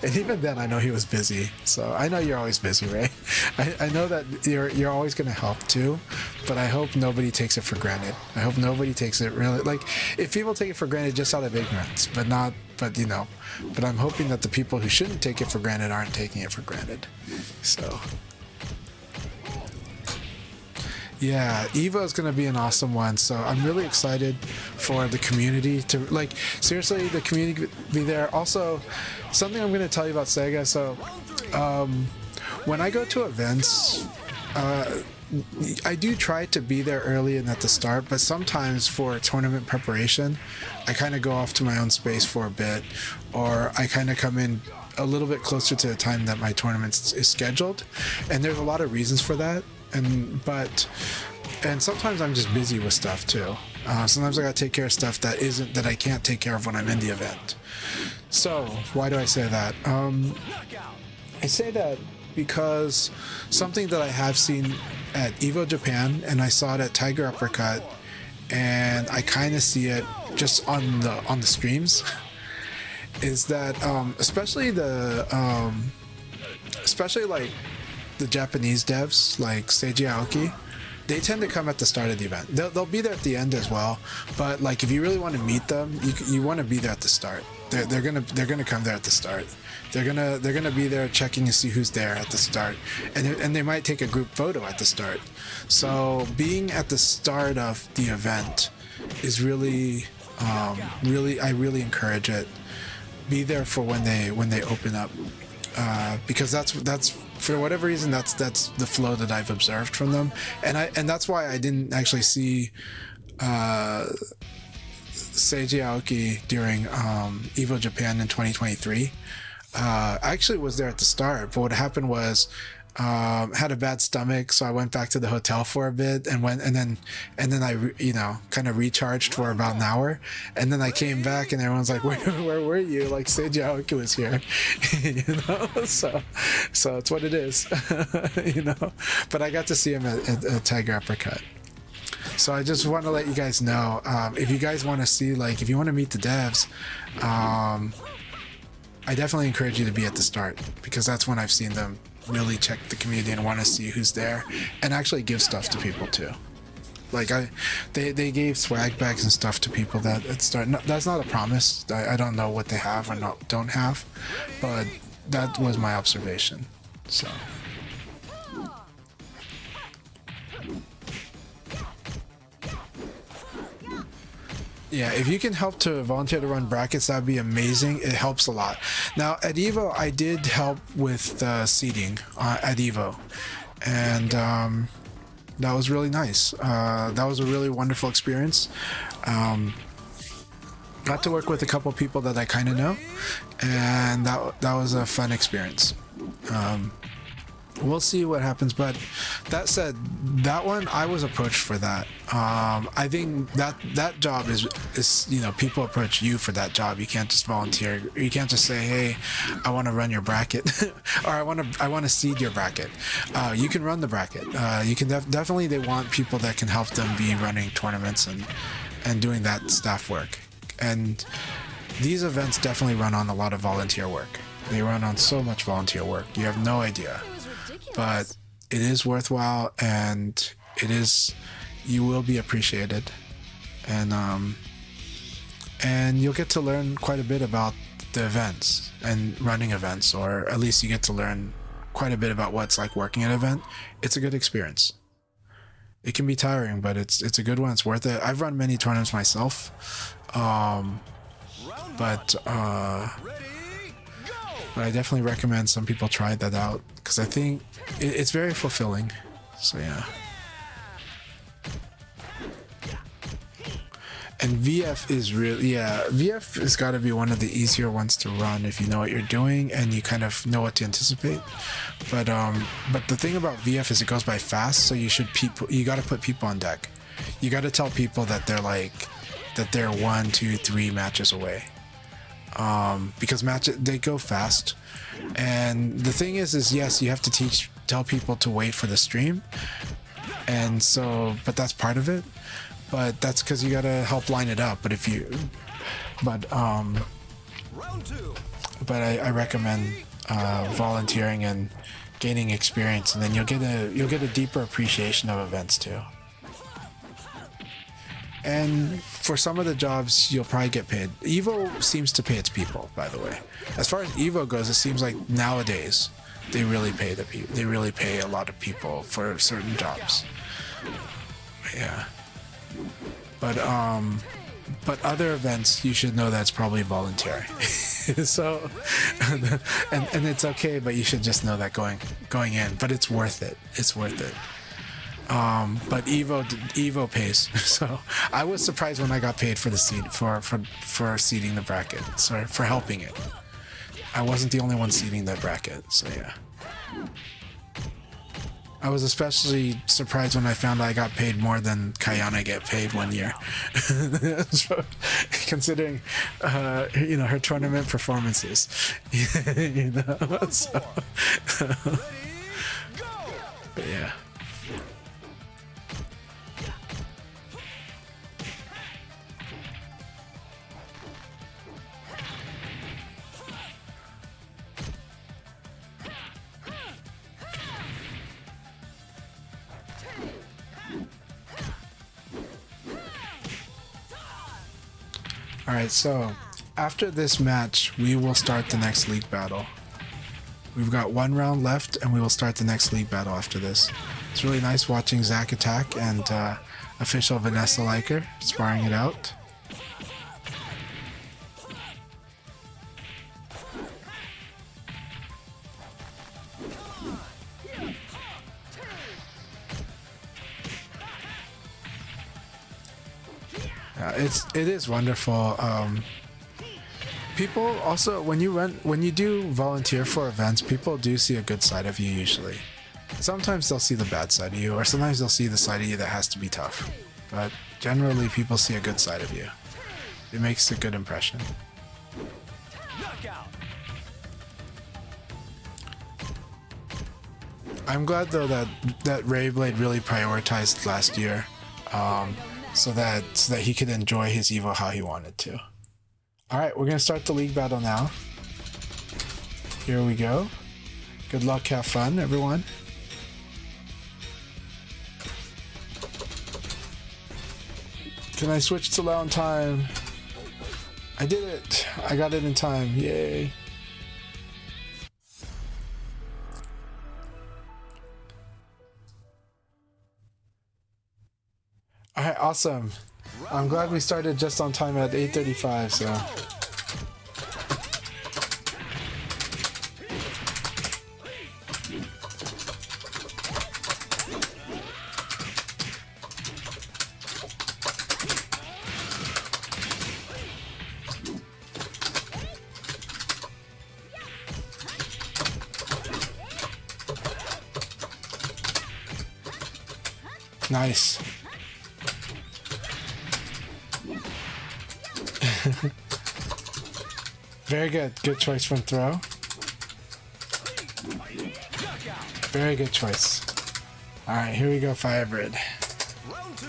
and even then I know he was busy. So I know you're always busy, Ray. I know that you're always going to help too, but I hope nobody takes it for granted. I hope nobody takes it really, like, if people take it for granted just out of ignorance, but I'm hoping that the people who shouldn't take it for granted aren't taking it for granted. So yeah, EVO is going to be an awesome one. So I'm really excited for the community to, like, seriously, the community be there. Also, something I'm going to tell you about Sega. So when I go to events, I do try to be there early and at the start, but sometimes for tournament preparation, I kind of go off to my own space for a bit, or I kind of come in a little bit closer to the time that my tournament is scheduled. And there's a lot of reasons for that. And sometimes I'm just busy with stuff too. Sometimes I gotta take care of stuff that I can't take care of when I'm in the event. So why do I say that? I say that because something that I have seen at EVO Japan, and I saw it at Tiger Uppercut, and I kind of see it just on the streams, is that especially like the Japanese devs like Seiji Aoki, they tend to come at the start of the event. They'll be there at the end as well, but like if you really want to meet them, you want to be there at the start. They're gonna come there at the start. They're gonna be there checking to see who's there at the start, and they might take a group photo at the start. So being at the start of the event is really I really encourage it. Be there for when they open up, because that's for whatever reason that's the flow that I've observed from them, and that's why I didn't actually see Seiji Aoki during Evo Japan in 2023. I actually was there at the start, but what happened was had a bad stomach, so I went back to the hotel for a bit and then I kind of recharged for about an hour, and then I came back and everyone's like, where were you? Like Seiji Aoki was here. So it's what it is. But I got to see him at Tiger Uppercut. So I just want to let you guys know, if you guys want to see, like, if you want to meet the devs, I definitely encourage you to be at the start, because that's when I've seen them really check the community and want to see who's there and actually give stuff to people too. Like they gave swag bags and stuff to people that at start. No, that's not a promise. I don't know what they have or don't have, but that was my observation. So. Yeah, if you can help to volunteer to run brackets, that'd be amazing. It helps a lot. Now, at Evo, I did help with the seating at Evo, and that was really nice. That was a really wonderful experience. Got to work with a couple people that I kind of know, and that was a fun experience. We'll see what happens, but that said, that one I was approached for that. I think that job is people approach you for that job. You can't just volunteer. You can't just say, hey, I want to run your bracket or I want to seed your bracket. You can run the bracket. You can definitely, they want people that can help them be running tournaments and doing that staff work. And these events definitely run on a lot of volunteer work. They run on so much volunteer work. You have no idea. But it is worthwhile, and you will be appreciated, and you'll get to learn quite a bit about the events and running events, or at least you get to learn quite a bit about what it's like working at an event. It's a good experience. It can be tiring, but it's a good one. It's worth it. I've run many tournaments myself, but I definitely recommend some people try that out, because I think it's very fulfilling. So yeah. And VF is really, VF has got to be one of the easier ones to run if you know what you're doing and you kind of know what to anticipate. But the thing about VF is it goes by fast, so you got to put people on deck. You got to tell people that they're 1, 2, 3 matches away. Because they go fast, and the thing is yes, you have to tell people to wait for the stream, and so, but that's part of it, but that's because you gotta help line it up. But I recommend volunteering and gaining experience, and then you'll get a deeper appreciation of events too. And for some of the jobs, you'll probably get paid. Evo seems to pay its people, by the way. As far as Evo goes, it seems like nowadays they really pay they really pay a lot of people for certain jobs. Yeah. But other events, you should know that's probably voluntary. So, and it's okay, but you should just know that going in. But it's worth it. It's worth it. But Evo pays, so I was surprised when I got paid for the seed for seeding the bracket, so for helping it. I wasn't the only one seeding that bracket, so yeah. I was especially surprised when I found I got paid more than Kayana get paid one year, so, considering her tournament performances, so. But yeah. Alright, so after this match, we will start the next league battle. We've got 1 round left, and we will start the next league battle after this. It's really nice watching Zach attack and official Vanessa Liker sparring it out. It is wonderful. People also, when you do volunteer for events, people do see a good side of you usually. Sometimes they'll see the bad side of you, or sometimes they'll see the side of you that has to be tough. But generally, people see a good side of you. It makes a good impression. I'm glad though that Ray Blade really prioritized last year, so that he could enjoy his Evo how he wanted to. Alright, we're gonna start the league battle now. Here we go. Good luck, have fun, everyone. Can I switch to Lao in time? I did it! I got it in time, yay! Alright, awesome. I'm glad we started just on time at 8:35, so. Nice. Very good. Good choice from throw. Very good choice. Alright, here we go, Firebird. Round 2.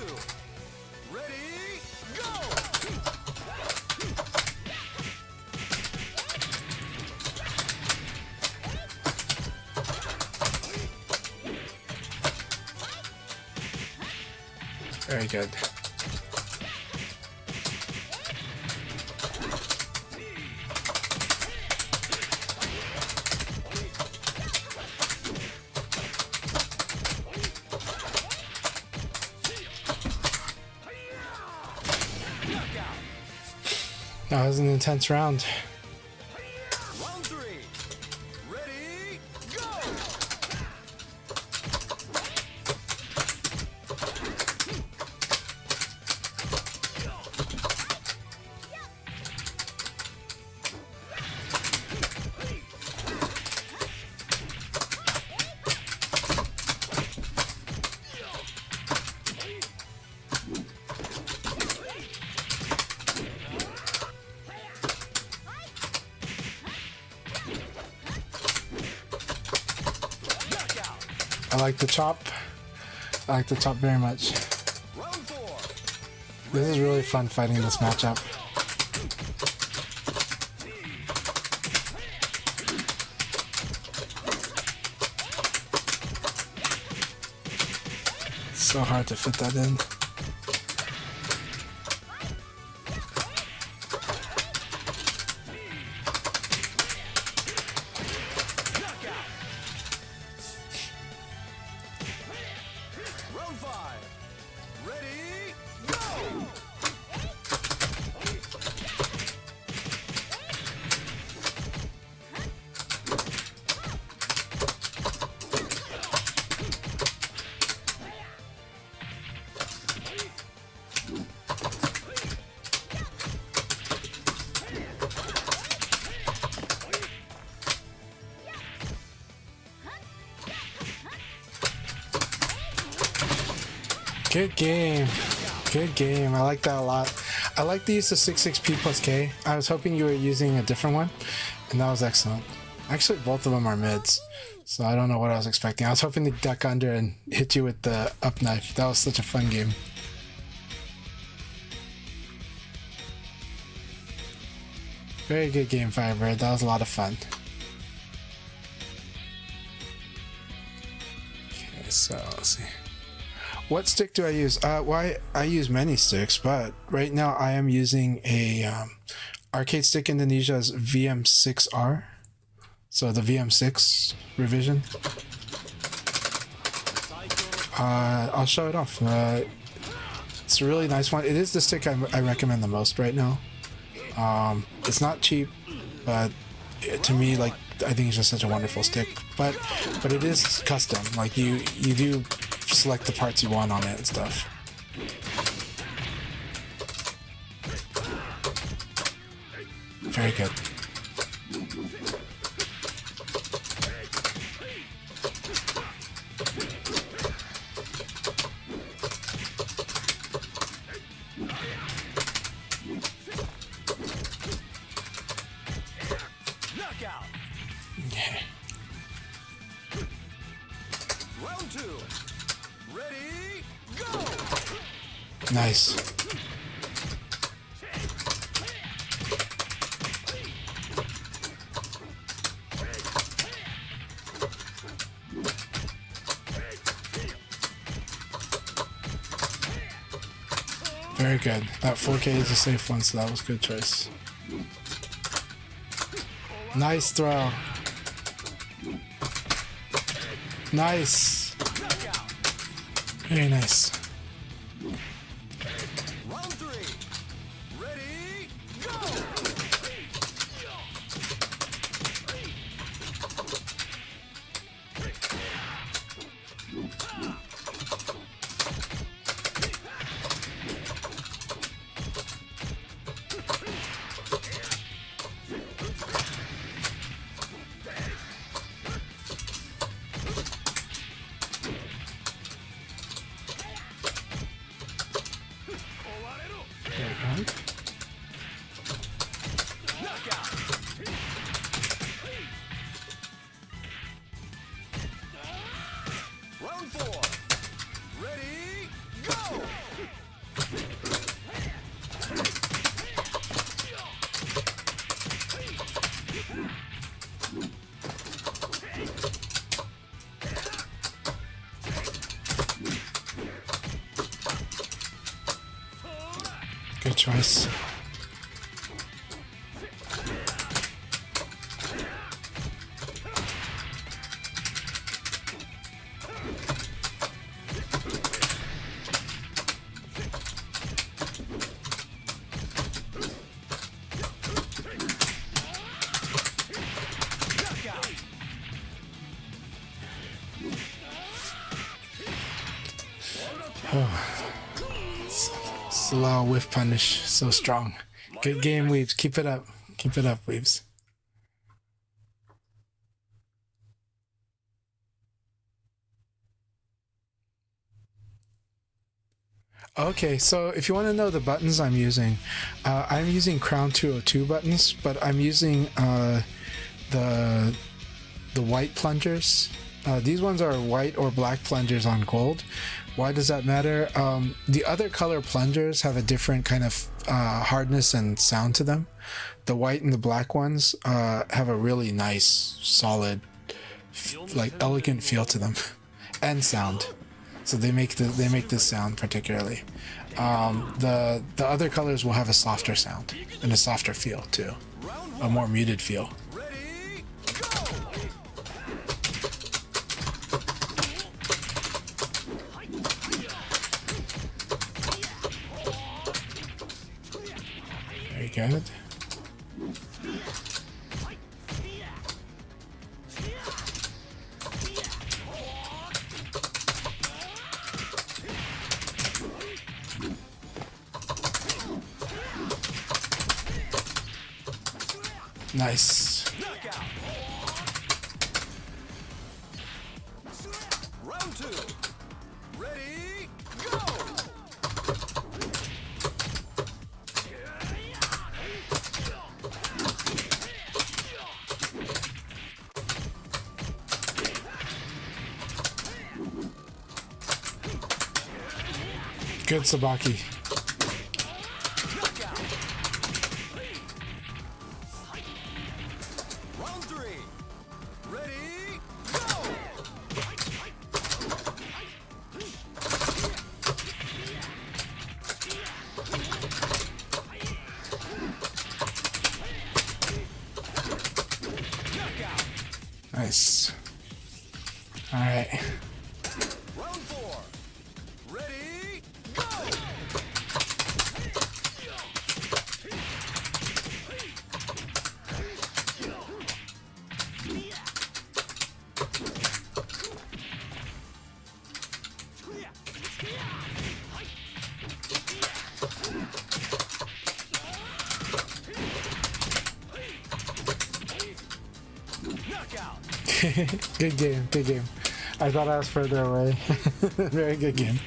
Ready, go! Very good. That was an intense round. Round 3. Ready, go! I like the chop. I like the chop very much. Round 4. This is really fun fighting this matchup. So hard to fit that in. Round 5. Ready, go! Good game. Good game. I like that a lot. I like the use of 6-6P plus K. I was hoping you were using a different one, and that was excellent. Actually, both of them are mids, so I don't know what I was expecting. I was hoping to duck under and hit you with the up knife. That was such a fun game. Very good game, Firebird. That was a lot of fun. Okay, so let's see. What stick do I use? Well, I use many sticks, but right now I am using a arcade stick Indonesia's VM6R. So the VM6 revision. I'll show it off. It's a really nice one. It is the stick I recommend the most right now. It's not cheap, but to me, like, I think it's just such a wonderful stick. But it is custom. Like you do select the parts you want on it and stuff. Very good. Knockout. Yeah. Round 2. Ready, go! Nice. Very good. That 4K is a safe one, so that was a good choice. Nice throw. Nice. Very nice. Round 3. Ready, go! Very good. Round 4. Ready, go! Good choice. Slow whiff punish, so strong. Good game, Weaves. Keep it up. Keep it up, Weaves. Okay, so if you want to know the buttons I'm using Crown 202 buttons, but I'm using the white plungers. These ones are white or black plungers on gold. Why does that matter? The other color plungers have a different kind of hardness and sound to them. The white and the black ones have a really nice, solid, like elegant feel to them, and sound. So they make this sound particularly. The other colors will have a softer sound and a softer feel too, a more muted feel. Ready, go! Very good. Nice. Round 2. Ready, go! Good Sabaki. Round 3. Ready, go! Nice. All right. Round 4. Ready, go! Knockout. Good game. Good game. I thought I was further away. Very good game.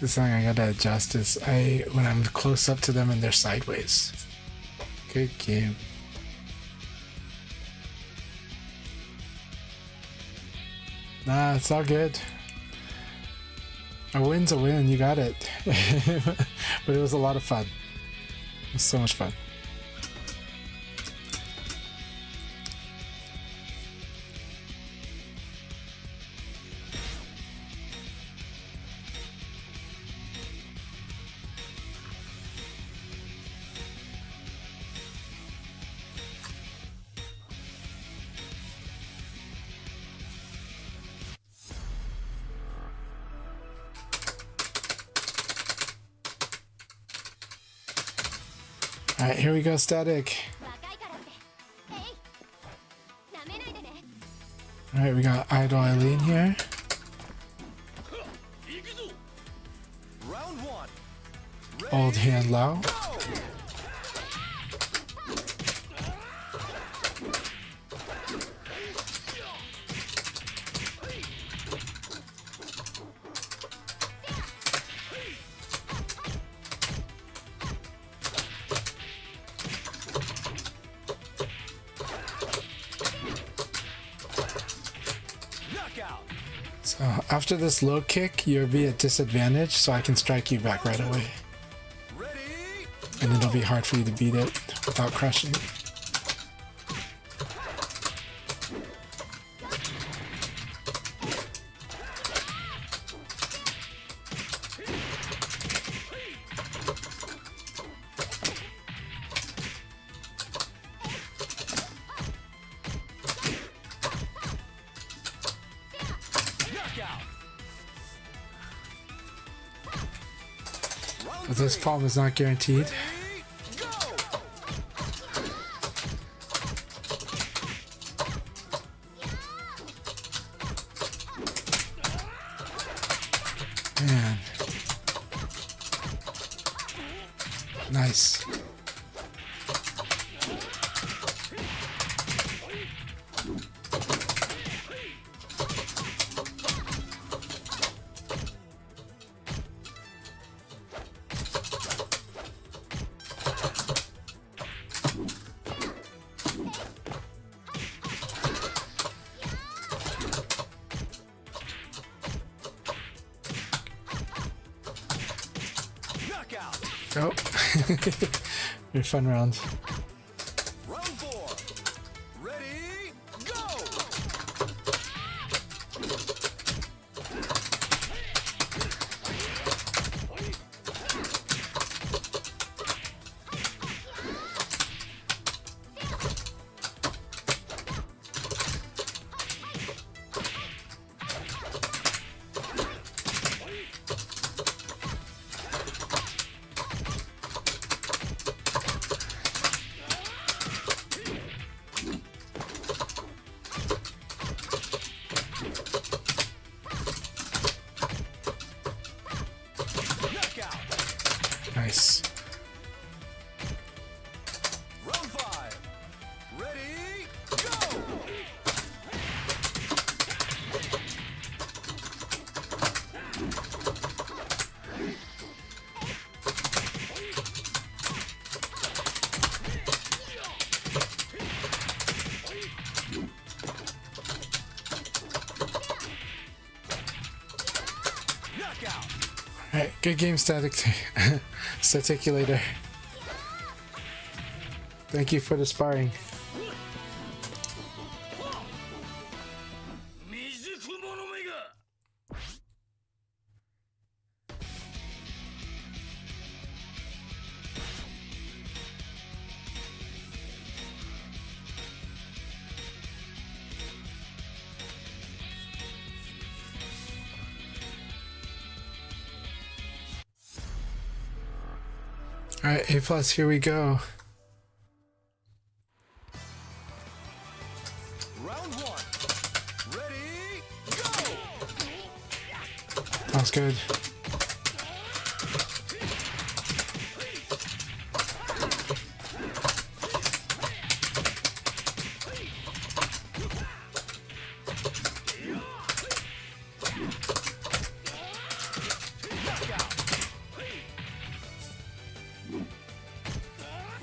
This thing I gotta adjust is when I'm close up to them and they're sideways. Good game. Nah, it's all good. A win's a win, you got it. But it was a lot of fun. It was so much fun. Alright, here we go, Static. Alright, we got Idol Eileen here. Round 1. Old Hand Lao. Knockout. So after this low kick, you'll be at disadvantage, so I can strike you back right away. Ready, And it'll be hard for you to beat it without crushing. knockout. Round But this 3. palm is not guaranteed. Ready, go! Man. Nice. Knockout. Oh. Very fun round. Round 4. Ready, go! Knockout. Nice. Round 5. Ready, go! Knockout. Alright, good game, Static. Staticulator. Thank you for the sparring. Alright, A plus, here we go. Round one. Ready, go! That was good.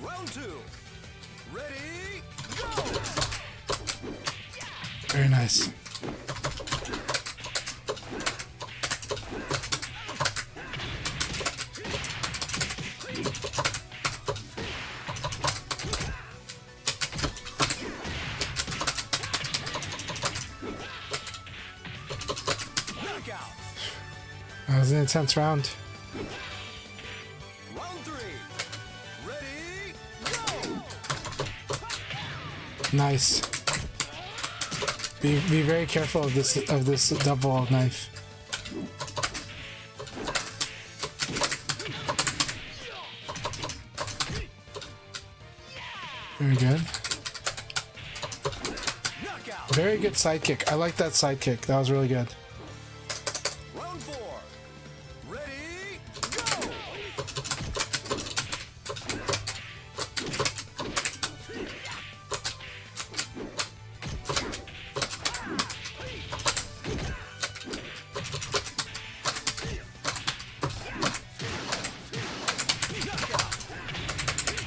Round two. Ready, go! Very nice. Knockout. That was an intense round. Round three. Ready, go! Nice. Be very careful of this double knife. Very good. Knockout. Very good sidekick. I like that sidekick. That was really good. Round four. Ready, go!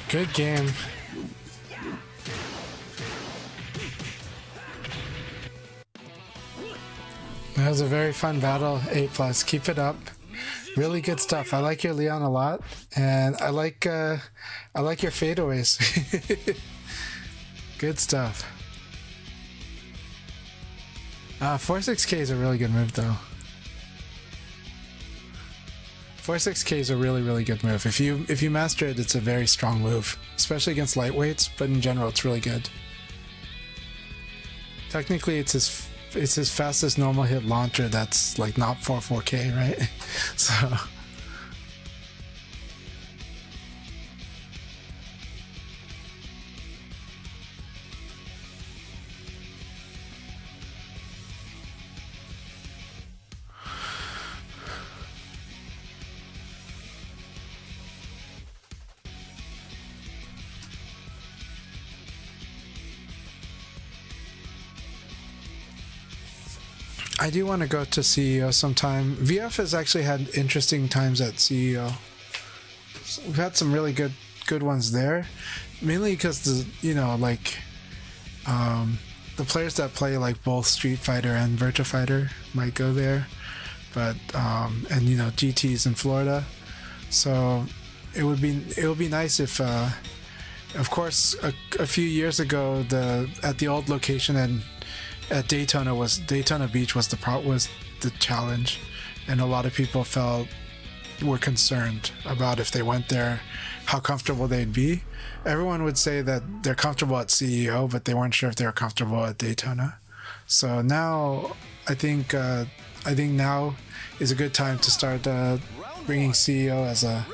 Good game. That was a very fun battle. A plus. Keep it up. Really good stuff. I like your Leon a lot, and I like your fadeaways. Good stuff. 4-6K is a really good move, though. 4-6K is a really good move. If you master it, it's a very strong move, especially against lightweights. But in general, it's really good. Technically, it's his fastest normal hit launcher. That's like not 4-4K, right? So. I do want to go to CEO sometime. VF has actually had interesting times at CEO. So we've had some really good ones there, mainly because the players that play like both Street Fighter and Virtua Fighter might go there, but and GT's in Florida, so it would be nice if of course a few years ago at the old location and at Daytona Beach was the challenge, and a lot of people were concerned about if they went there, how comfortable they'd be. Everyone would say that they're comfortable at CEO, but they weren't sure if they were comfortable at Daytona. So now I think now is a good time to start bringing CEO as a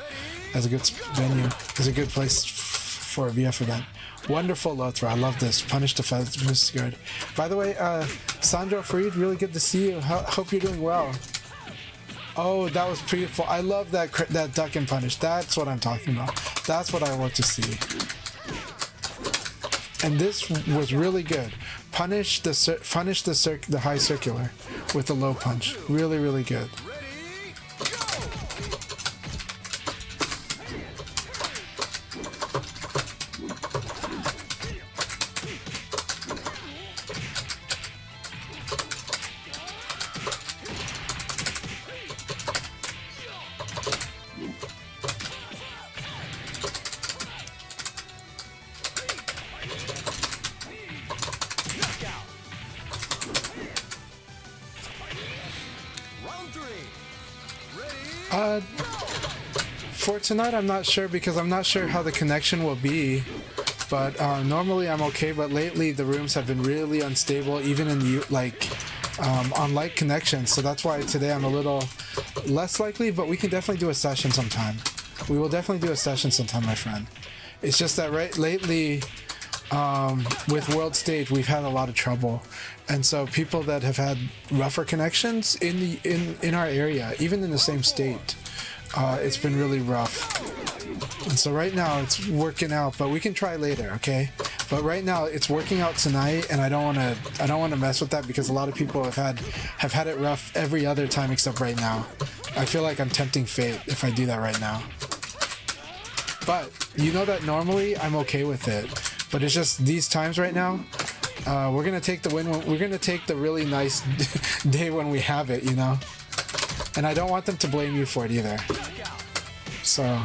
good venue, as a good place for a VF event. Wonderful low throw. I love this. Punish the fence guard. By the way, Sandro Farid, really good to see you. Hope you're doing well. Oh, that was beautiful. I love that duck and punish. That's what I'm talking about. That's what I want to see. And this was really good. Punish the high circular with the low punch. Really good. For tonight, I'm not sure because I'm not sure how the connection will be. But normally I'm okay. But lately the rooms have been really unstable, even in on light connections. So that's why today I'm a little less likely. But we can definitely do a session sometime. We will definitely do a session sometime, my friend. It's just that lately, with World Stage, we've had a lot of trouble, and so people that have had rougher connections in our area, even in the same state, it's been really rough. And so right now it's working out, but we can try later, okay? But right now it's working out tonight, and I don't want to mess with that because a lot of people have had it rough every other time except right now. I feel like I'm tempting fate if I do that right now. But you know that normally I'm okay with it, but it's just these times right now. We're gonna take the win. We're gonna take the really nice day when we have it, you know. And I don't want them to blame you for it either. So,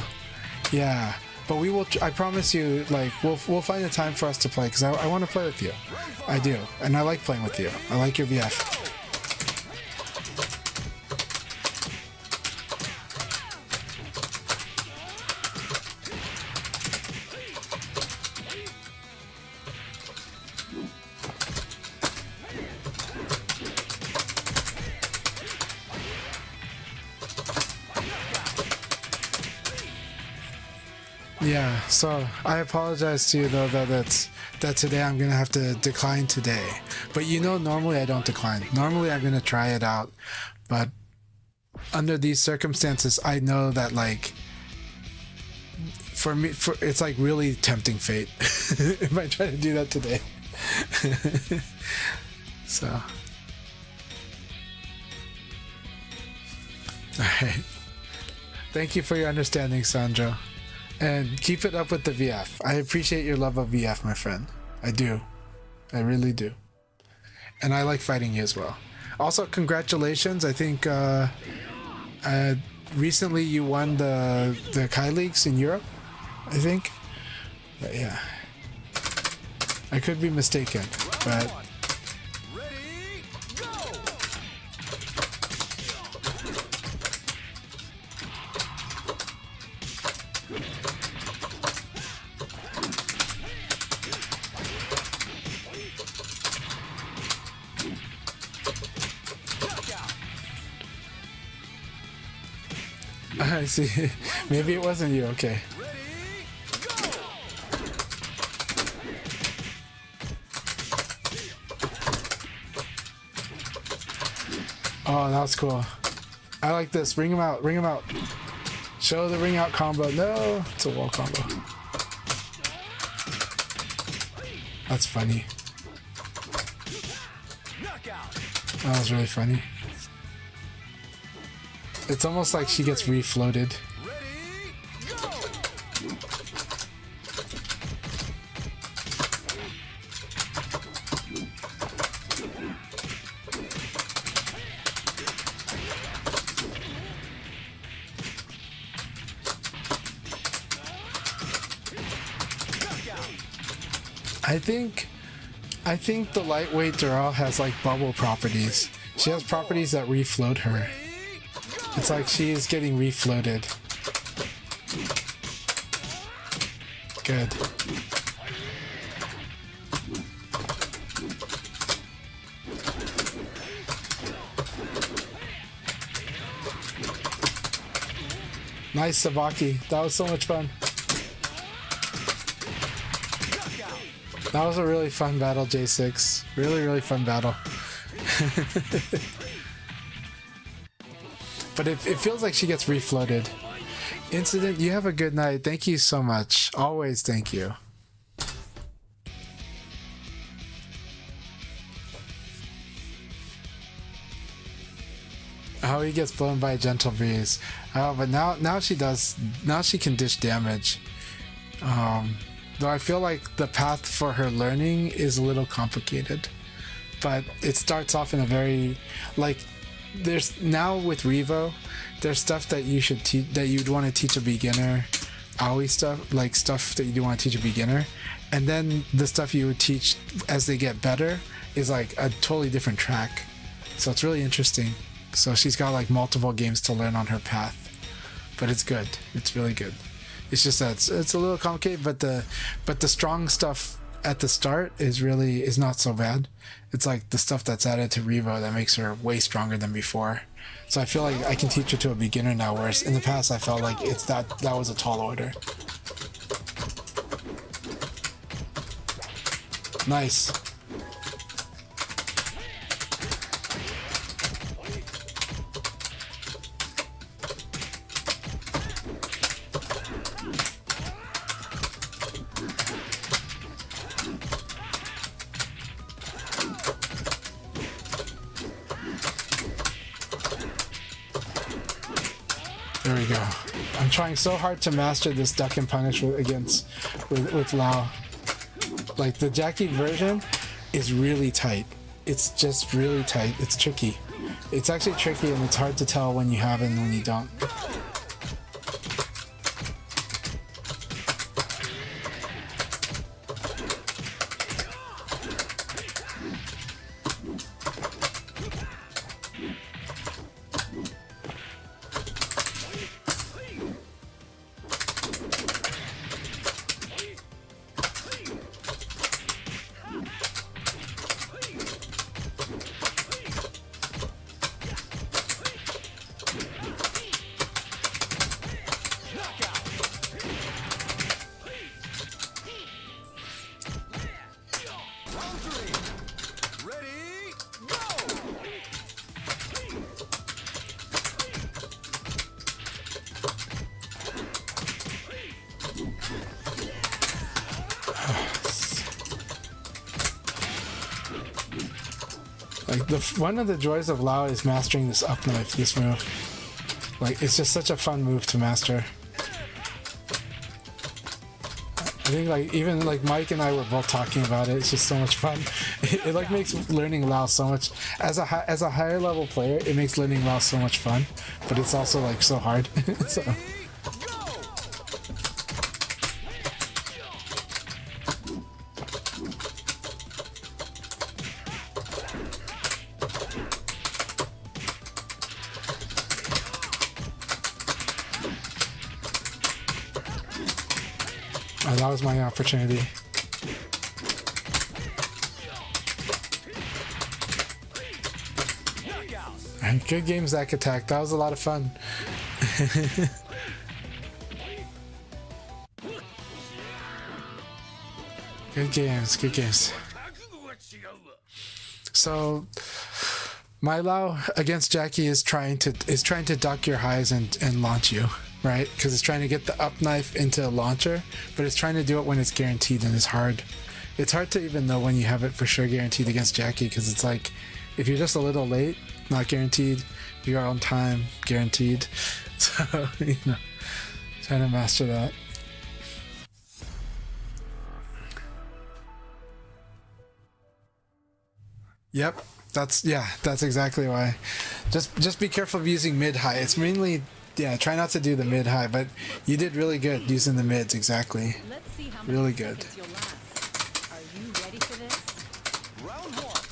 yeah. But we will. I promise you, like we'll find a time for us to play because I want to play with you. I do, and I like playing with you. I like your VF. Yeah, so I apologize to you though that today I'm gonna have to decline today. But you know, normally I don't decline. Normally I'm gonna try it out, but under these circumstances, I know that like for me, it's like really tempting fate if I try to do that today. So, all right. Thank you for your understanding, Sandro. And keep it up with the VF. I appreciate your love of VF, my friend. I do. I really do. And I like fighting you as well. Also, congratulations. I think recently you won the Kai Leagues in Europe, I think. But yeah. I could be mistaken, but... Ready, go! I see. Maybe it wasn't you. Okay. Oh, that was cool. I like this. Ring him out. Ring him out. Show the ring out combo. No, it's a wall combo. That's funny. That was really funny. It's almost like she gets refloated. I think the lightweight Doral has like bubble properties. She has properties that refloat her. It's like she is getting refloated. Good. Nice, Sabaki. That was so much fun. That was a really fun battle, J6. Really, really fun battle. But it feels like she gets refloated. Incident, you have a good night. Thank you so much. Always thank you. Oh, he gets blown by a gentle breeze. Oh, but now she does. Now she can dish damage. Though I feel like the path for her learning is a little complicated. But it starts off in a very, like, there's now with Revo, there's stuff that you should teach, that you'd want to teach a beginner, AOE stuff, like stuff that you do want to teach a beginner, and then the stuff you would teach as they get better is like a totally different track. So it's really interesting. So she's got like multiple games to learn on her path, but it's good. It's really good. It's just that it's a little complicated, but the strong stuff at the start is not so bad. It's like the stuff that's added to Revo that makes her way stronger than before. So I feel like I can teach her to a beginner now, whereas in the past I felt like that was a tall order. Nice. There we go. I'm trying so hard to master this duck and punish with Lao. Like the Jackie version is really tight. It's just really tight. It's tricky. It's actually tricky and it's hard to tell when you have it and when you don't. Like one of the joys of Lao is mastering this up knife, this move. Like it's just such a fun move to master. I think like even like Mike and I were both talking about it. It's just so much fun. It like makes learning Lao so much as a higher level player. It makes learning Lao so much fun, but it's also like so hard. So. Oh, that was my opportunity. And good game, Zack Attack. That was a lot of fun. Good games, good games. So, my Lao against Jackie is trying to duck your highs and launch you. Right? Because it's trying to get the up knife into a launcher, but it's trying to do it when it's guaranteed, and it's hard. It's hard to even know when you have it for sure guaranteed against Jackie, because it's like, if you're just a little late, not guaranteed. If you're on time, guaranteed. So, you know, trying to master that. Yep, that's exactly why. Just be careful of using mid-high. It's mainly... Yeah, try not to do the mid-high, but you did really good using the mids, exactly. Let's see how Really good. you'll last. Are you ready for this? Round one.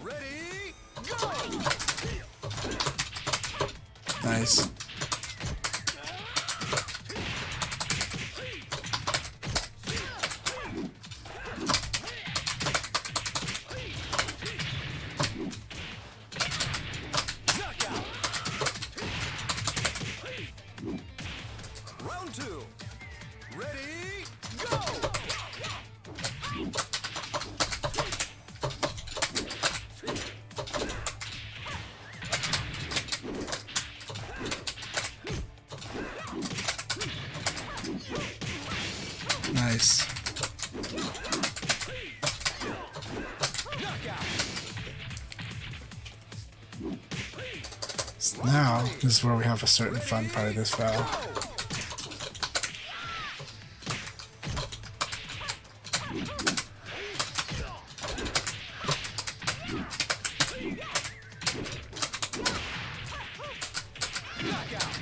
Ready, go! Nice. Round two. Ready, go! Nice. So now, this is where we have a certain fun part of this battle.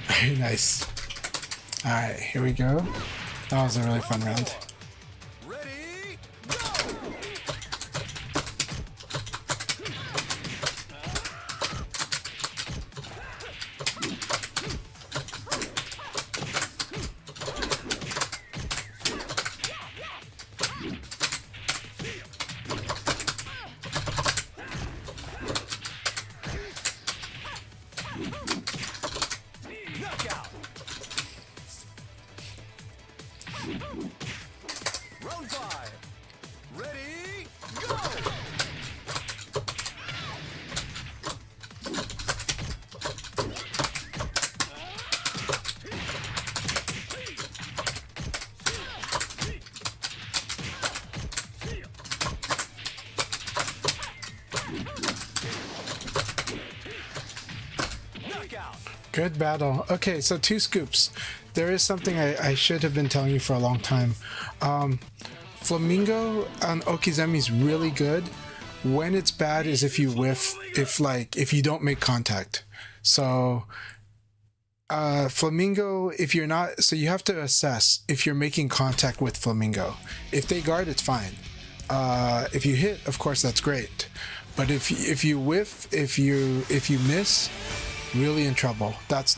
Very nice. Alright, here we go. That was a really fun round. Ready, go! Good battle. Okay, so 2 scoops. There is something I should have been telling you for a long time. Flamingo on Okizemi is really good. When it's bad is if you whiff, if you don't make contact. So Flamingo, if you're not, so you have to assess if you're making contact with Flamingo. If they guard, it's fine. If you hit, of course, that's great. But if you whiff, if you miss, really in trouble. That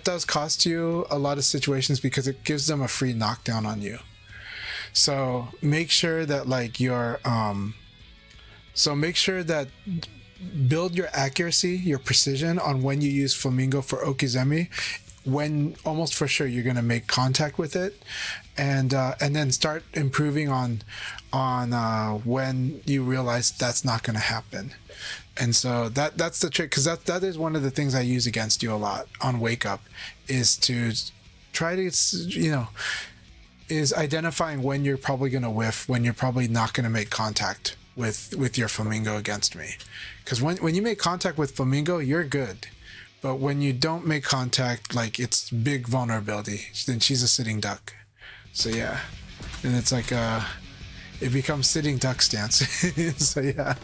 does cost you a lot of situations because it gives them a free knockdown on you. So make sure that build your accuracy, your precision on when you use Flamingo for Okizemi, when almost for sure you're gonna make contact with it, and then start improving on when you realize that's not gonna happen. And so that's the trick, because that is one of the things I use against you a lot on Wake Up, is to try to, is identifying when you're probably going to whiff, when you're probably not going to make contact with your Flamingo against me. Because when you make contact with Flamingo, you're good. But when you don't make contact, it's big vulnerability. Then she's a sitting duck. So yeah. And it's it becomes sitting duck stance. So yeah.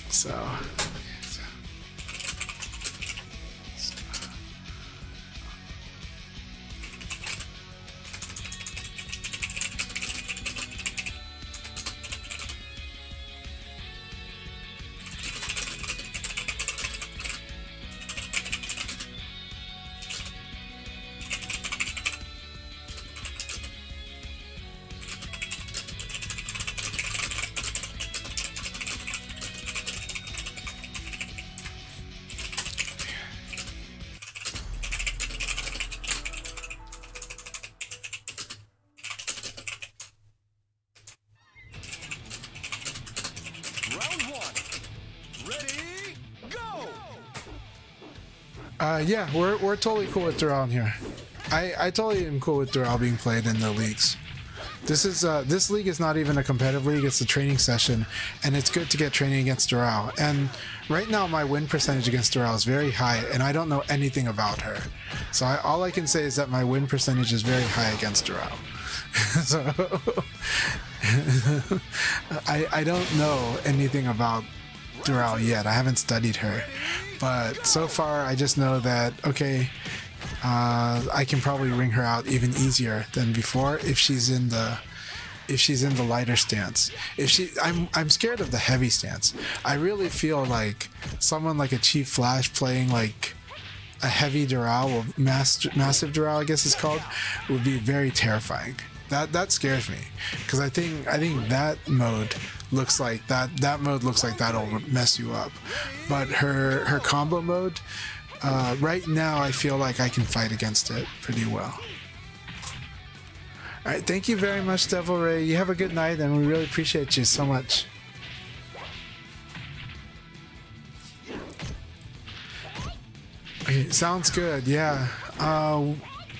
So Round 1. Ready, go! yeah, we're totally cool with Doral here. I totally am cool with Doral being played in the leagues. This league is not even a competitive league, it's a training session, and it's good to get training against Doral. And right now my win percentage against Doral is very high, and I don't know anything about her. So all I can say is that my win percentage is very high against Doral. So I don't know anything about Doral yet. I haven't studied her, but so far I just know that I can probably ring her out even easier than before if she's in the lighter stance. I'm scared of the heavy stance. I really feel like someone like a Chief Flash playing a heavy Doral, or massive Doral I guess it's called, would be very terrifying. That scares me, because I think that mode looks like that'll mess you up. But her combo mode, right now I feel like I can fight against it pretty well. All right, thank you very much, Devil Ray. You have a good night, and we really appreciate you so much. Okay, sounds good. Yeah.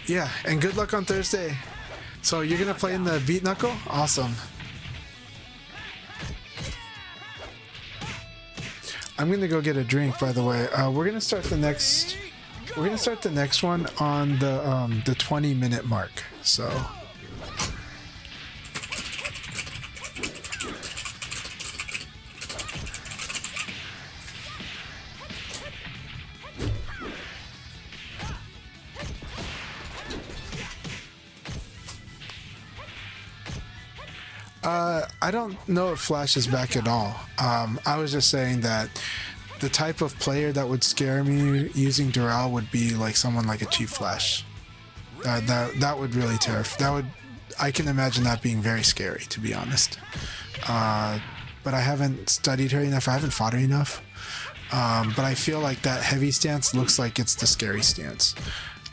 Yeah, and good luck on Thursday. So you're gonna play in the Beat Knuckle? Awesome. I'm gonna go get a drink, by the way. We're gonna start the next one on the 20-minute mark. So I don't know if Flash is back at all. I was just saying that the type of player that would scare me using Doral would be someone like a Chief Flash. That would really terrify. I can imagine that being very scary, to be honest. But I haven't studied her enough. I haven't fought her enough. But I feel like that heavy stance looks like it's the scary stance.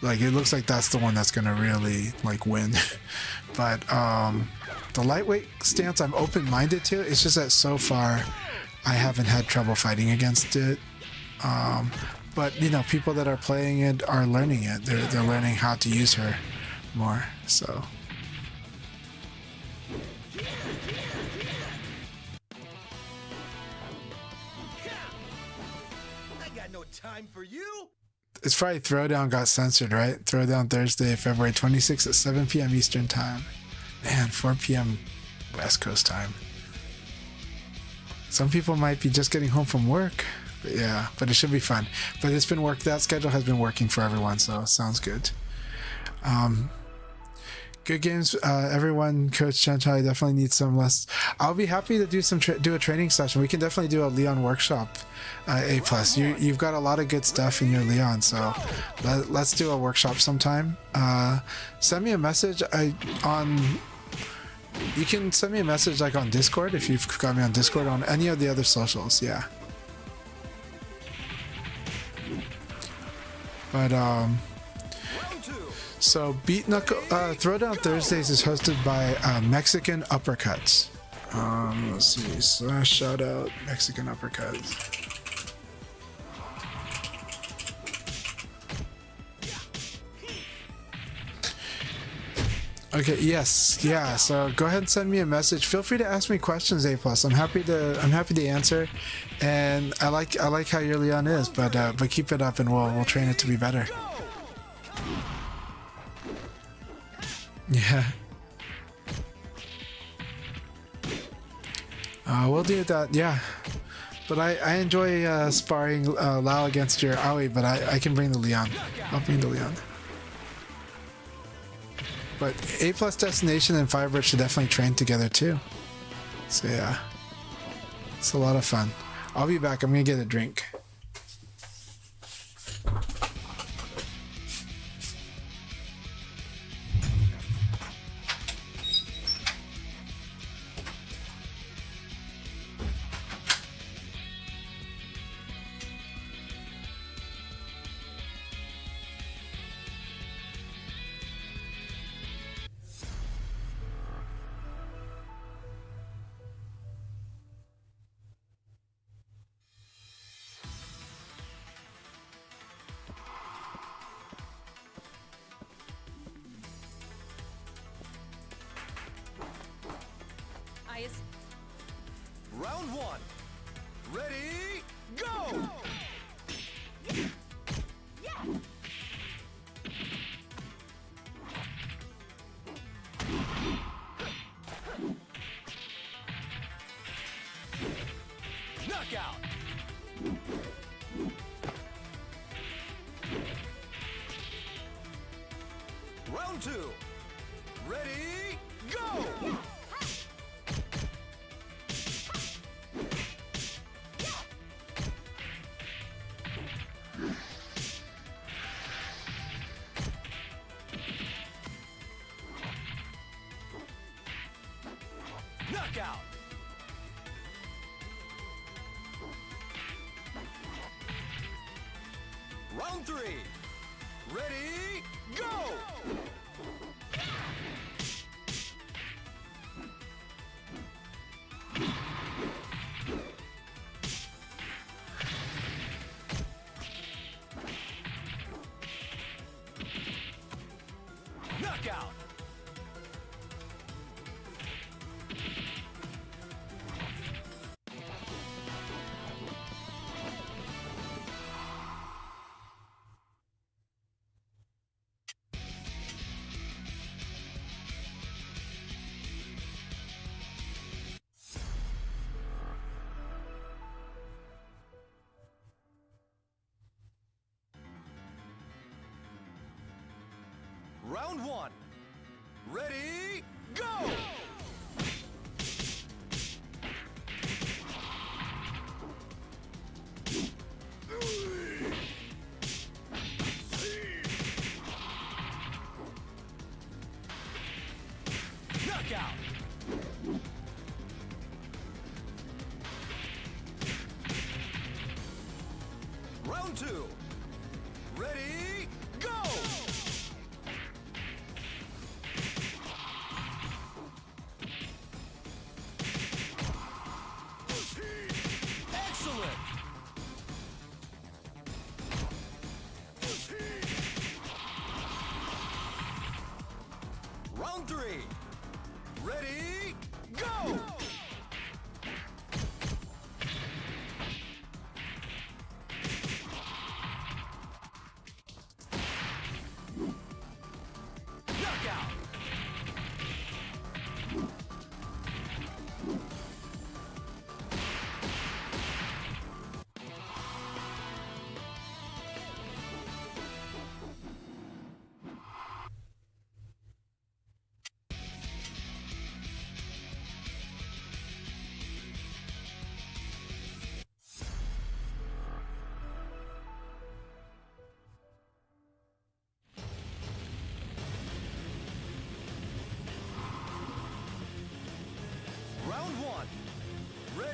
It looks like that's the one that's gonna really win. But the lightweight stance I'm open-minded to. It's just that so far I haven't had trouble fighting against it. But people that are playing it are learning it. They're learning how to use her more. So I got no Time for you. It's probably Throwdown got censored, right? Throwdown Thursday, February 26th at 7 p.m. Eastern Time. Man, 4 p.m. West Coast time. Some people might be just getting home from work. But yeah, but it should be fun. But it's been that schedule has been working for everyone, so sounds good. Good games, everyone. Coach Chanchai definitely needs some less. I'll be happy to do a training session. We can definitely do a Leon workshop. A plus. You've got a lot of good stuff in your Leon, so let's do a workshop sometime. Send me a message You can send me a message like on Discord if you've got me on Discord on any of the other socials. Yeah. But so Beat Knuckle Throwdown Thursdays is hosted by Mexican Uppercuts. Let's see. Shout out Mexican Uppercuts. Okay, yes, yeah. So go ahead and send me a message. Feel free to ask me questions, A+. I'm happy to answer. And I like how your Leon is, but keep it up and we'll train it to be better. Yeah. We'll do that, yeah. But I enjoy sparring Lao against your Aoi, but I can bring the Leon. I'll bring the Leon. But A+ Destination and Firebird should definitely train together too. So yeah. It's a lot of fun. I'll be back. I'm gonna get a drink. Round one. Ready, go! Knockout! Round two. Ready, go! Knockout! Round three. Ready, go! Knockout! Round one. Ready, go! Knockout! Round two. Ready, go! Excellent! Round three. Ready, go!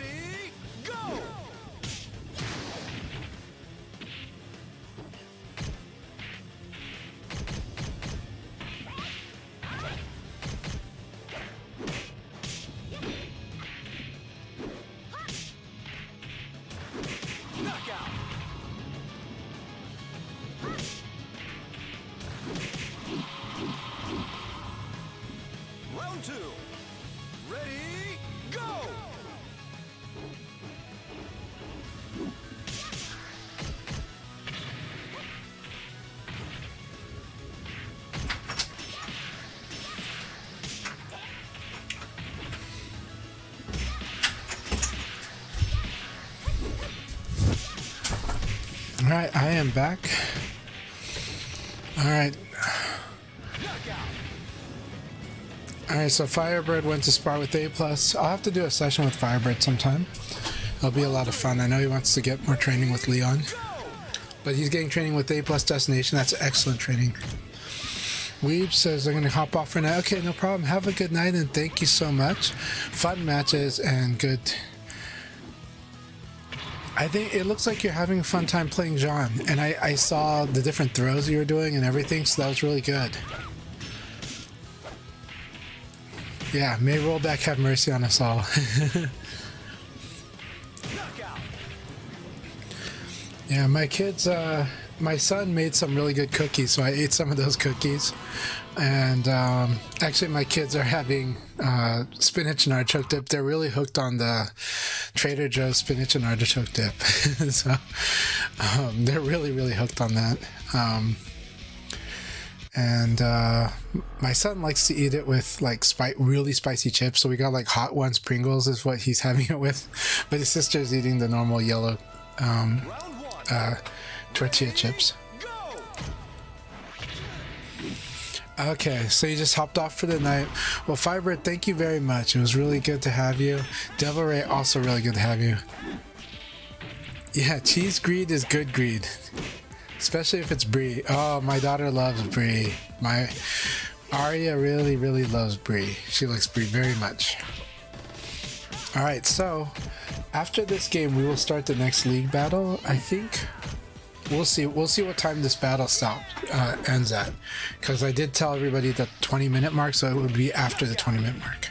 Ready, go! Knockout! Round 2. Ready, go! All right, I am back. All right. All right, so Firebird went to spar with A+. I'll have to do a session with Firebird sometime. It'll be a lot of fun. I know he wants to get more training with Leon. But he's getting training with A+ Destination. That's excellent training. Weeb says they're going to hop off for now. Okay, no problem. Have a good night and thank you so much. Fun matches and good... I think it looks like you're having a fun time playing Jean. And I saw the different throws you were doing and everything, so that was really good. Yeah, may rollback have mercy on us all. Yeah, my kids, my son made some really good cookies, so I ate some of those cookies. And actually, my kids are having spinach and artichoke dip. They're really hooked on the Trader Joe's spinach and artichoke dip. So they're really, really hooked on that. And my son likes to eat it with like really spicy chips. So we got like hot ones. Pringles is what he's having it with. But his sister's eating the normal yellow tortilla chips. Okay, so you just hopped off for the night. Well, Firebird, thank you very much. It was really good to have you. Devil Ray, also really good to have you. Yeah, cheese greed is good greed. Especially if it's Brie. Oh, my daughter loves Brie. My Arya really, really loves Brie. She likes Brie very much. Alright, so after this game, we will start the next league battle, I think. We'll see what time this battle ends at. Because I did tell everybody the 20-minute mark, so it would be after the 20-minute mark.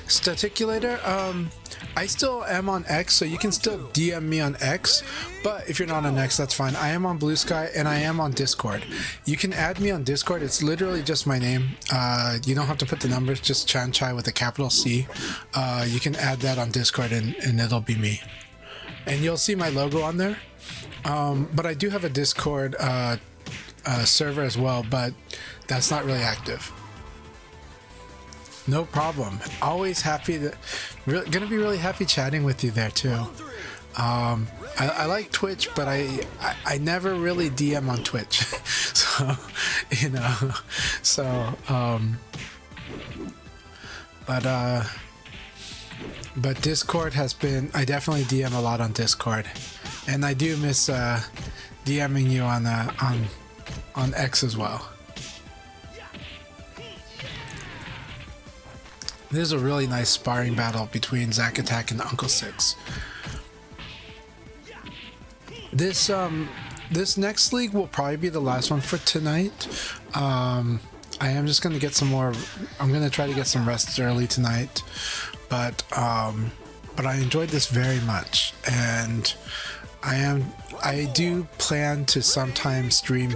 Staticulator, I still am on X, so you can still DM me on X, but if you're not on X, that's fine. I am on Blue Sky, and I am on Discord. You can add me on Discord. It's literally just my name. You don't have to put the numbers, just CHANCHAI with a capital C. You can add that on Discord, and it'll be me. And you'll see my logo on there. But I do have a Discord server as well, but that's not really active. No problem. Always happy to... gonna be really happy chatting with you there too. I like Twitch, but I never really DM on Twitch. So, you know. So, but Discord has been... I definitely DM a lot on Discord. And I do miss DMing you on X as well. This is a really nice sparring battle between Zack Attack and Uncle Six. This next league will probably be the last one for tonight. I am just gonna get some more. I'm gonna try to get some rest early tonight, but I enjoyed this very much, and I do plan to sometimes stream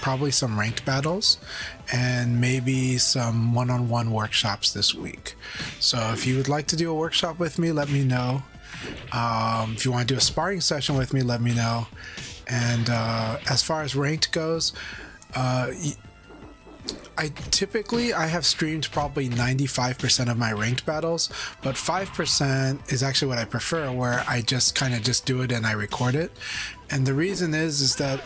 probably some ranked battles and maybe some one-on-one workshops this week. So if you would like to do a workshop with me, let me know. If you want to do a sparring session with me, let me know. And as far as ranked goes, I have streamed probably 95% of my ranked battles, but 5% is actually what I prefer, where I just kind of just do it and I record it. And the reason is that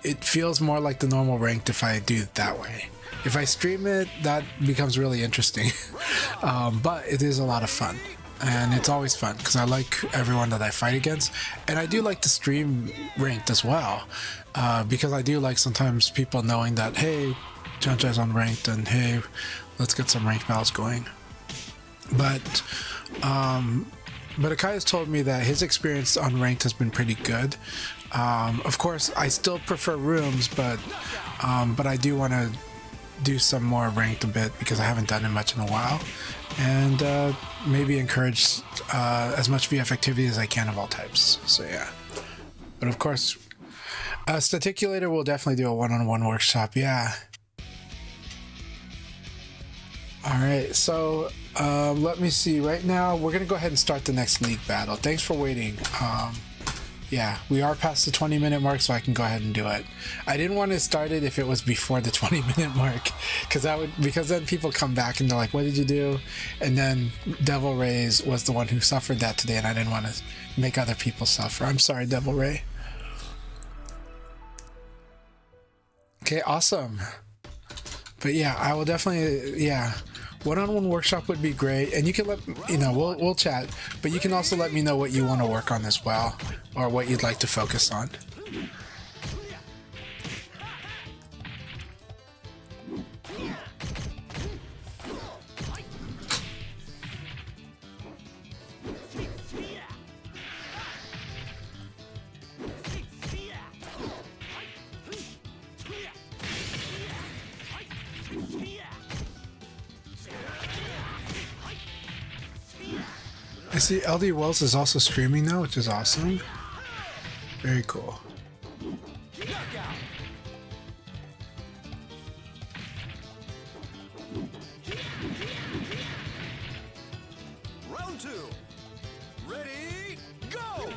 it feels more like the normal ranked if I do it that way. If I stream it, that becomes really interesting. But it is a lot of fun. And it's always fun because I like everyone that I fight against, and I do like to stream ranked as well, because I do like sometimes people knowing that, hey, Chanchai's on ranked, and hey, let's get some ranked battles going. But Akai has told me that his experience on ranked has been pretty good. Of course, I still prefer rooms, but I do want to do some more ranked a bit because I haven't done it much in a while, and maybe encourage as much VF activity as I can of all types. So yeah, but of course, Staticulator will definitely do a one-on-one workshop. Yeah. All right, so let me see. Right now, we're gonna go ahead and start the next league battle. Thanks for waiting. Yeah, we are past the 20-minute mark, so I can go ahead and do it. I didn't want to start it if it was before the 20-minute mark, because then people come back and they're like, "What did you do?" And then Devil Rays was the one who suffered that today, and I didn't want to make other people suffer. I'm sorry, Devil Ray. Okay, awesome. But yeah, I will definitely, yeah. One-on-one workshop would be great, and you can we'll chat, but you can also let me know what you want to work on as well, or what you'd like to focus on. I see LD Wells is also streaming now, which is awesome. Very cool. Knockout. Round 2. Ready, go!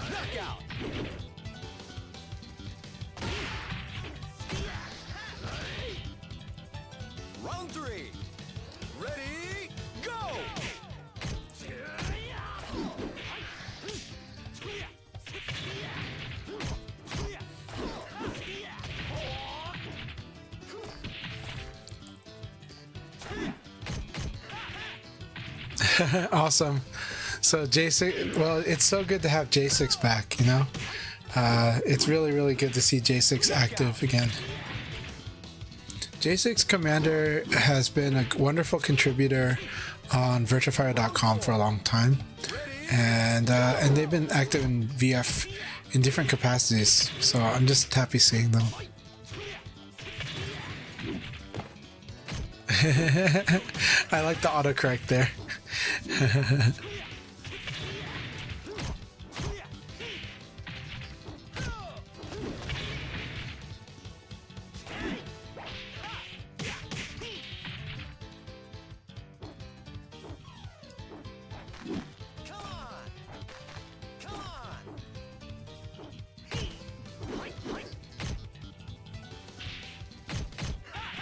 Knockout. Round 3. Ready, go! Awesome. So J6, well, it's so good to have J6 back, you know? It's really, really good to see J6 active again. J6 Commander has been a wonderful contributor on virtualfire.com for a long time, and they've been active in VF in different capacities, so I'm just happy seeing them. I like the autocorrect there.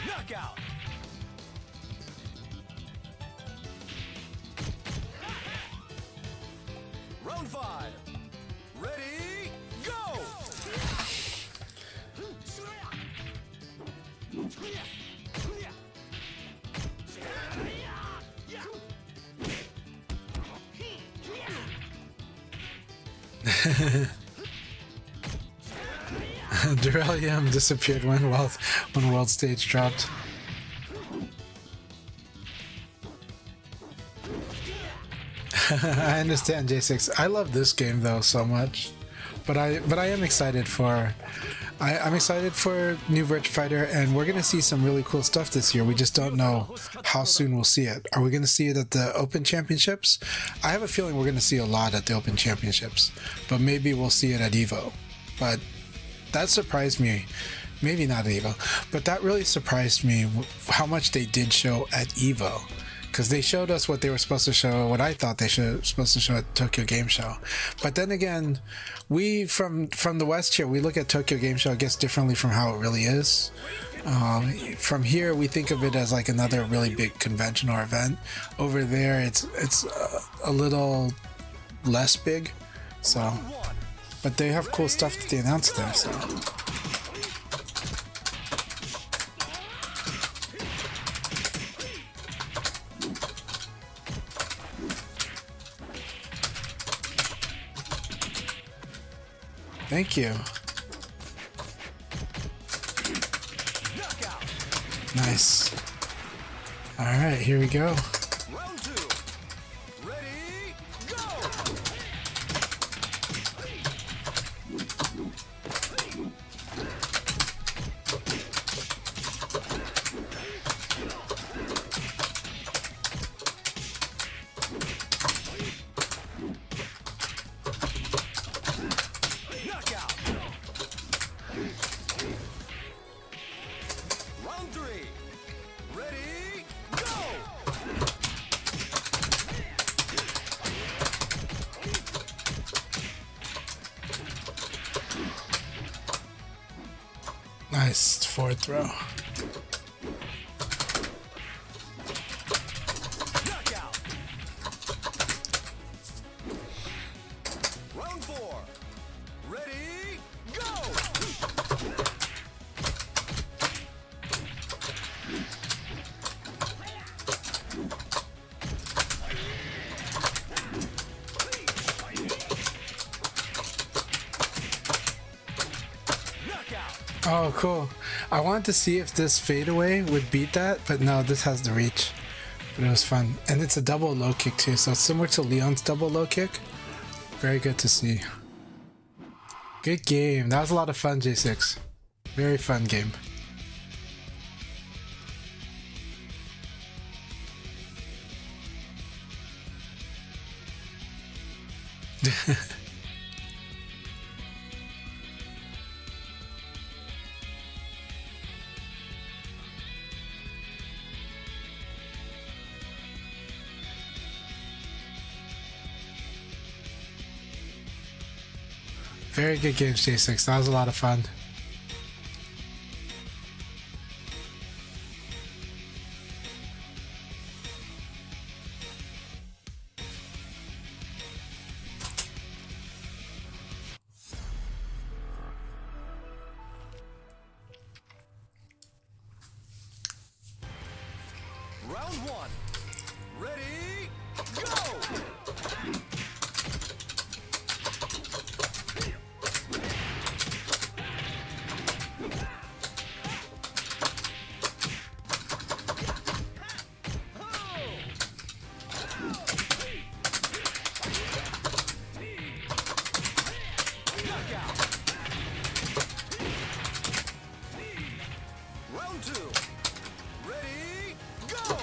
Knockout. Round 5. Ready, go! Duralium disappeared when World Stage dropped. I understand, J6. I love this game though so much, but I am excited for I'm excited for new Virtua Fighter, and we're gonna see some really cool stuff this year. We just don't know how soon we'll see it. Are we gonna see it at the Open Championships? I have a feeling we're gonna see a lot at the Open Championships, but maybe we'll see it at EVO. But that surprised me. Maybe not at EVO, but that really surprised me how much they did show at EVO. because they showed us what they were supposed to show, what I thought they supposed to show at Tokyo Game Show. But then again, we from the West here, we look at Tokyo Game Show, I guess, differently from how it really is. From here, we think of it as like another really big convention or event. Over there, it's a little less big. So, but they have cool stuff that they announced there. So. Thank you. Nice. All right, here we go. Round 2. Ready, go! Knockout! Round 3. Ready, go! Nice forward throw. Knockout! Round 4. Ready, go! Knockout! Oh, cool. I wanted to see if this fadeaway would beat that, but no, this has the reach. But it was fun. And it's a double low kick too, so it's similar to Leon's double low kick. Very good to see. Good game. That was a lot of fun, J6. Very fun game. Very good games, J6. That was a lot of fun. Round 1. Ready, go! Knockout! Round 2. Ready, go!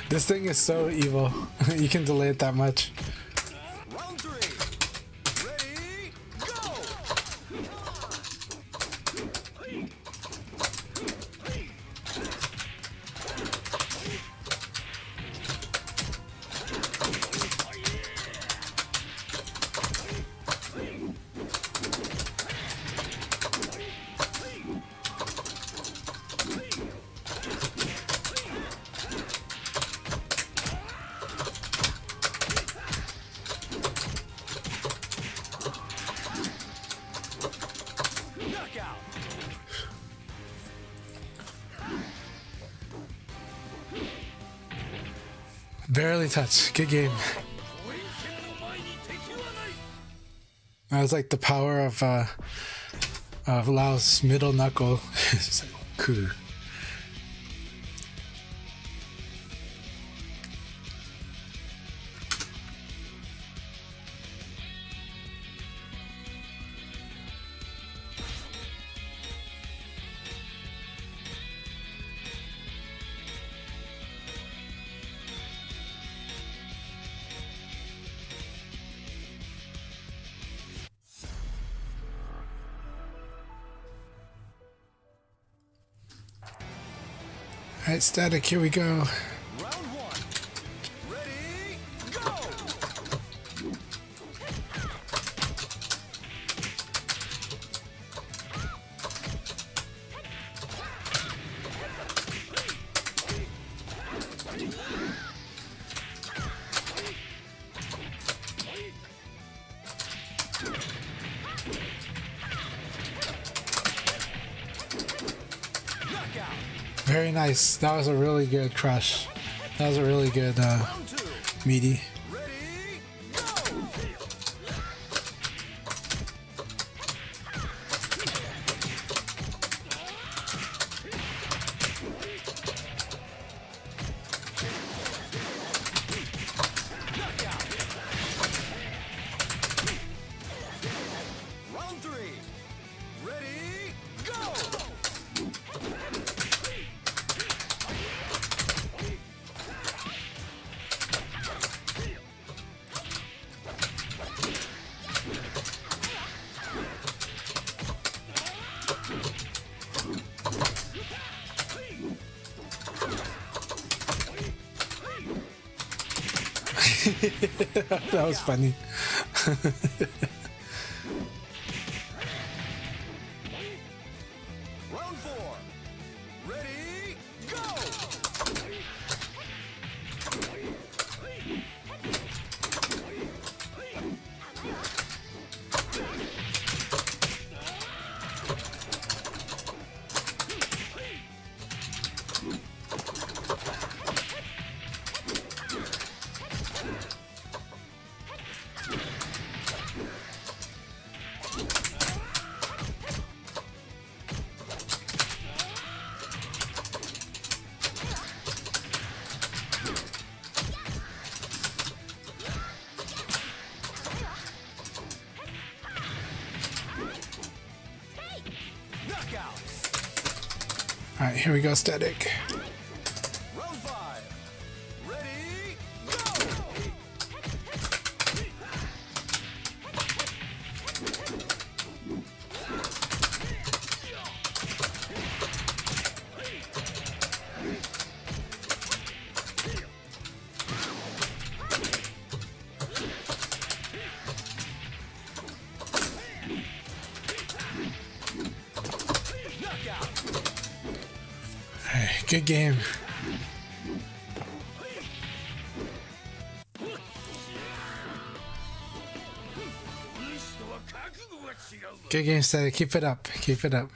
This thing is so evil. You can delay it that much. Round 3. Ready, go! Knockout! Barely touched. Good game. That was like the power of Lao's middle knuckle. It's like, cool. Alright, Static, here we go. Round one. Ready, go! Knockout. Very nice. That was a really good crush. That was a really good Round two. meaty. Ready, go! Knockout. Round three. Ready, go! That was funny. Round four. Ready, go! Knockout. Alright, here we go, Static. Round five. Ready, go! Knockout. Alright, good game. Good game, Static. Keep it up. Keep it up.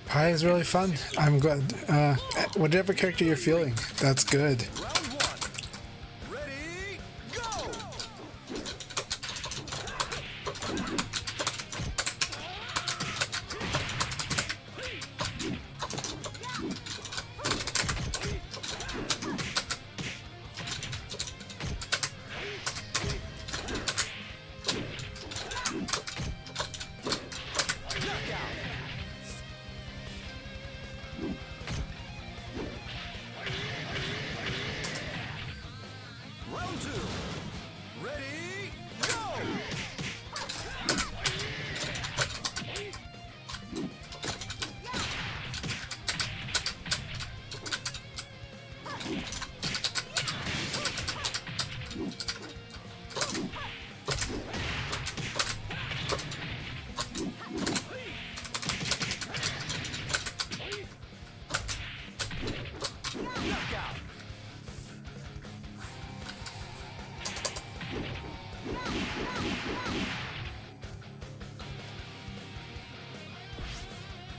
Pie is really fun. I'm glad. Whatever character you're feeling, that's good. Round one. Ready, go! Knockout. Round two. Ready, go! Knockout.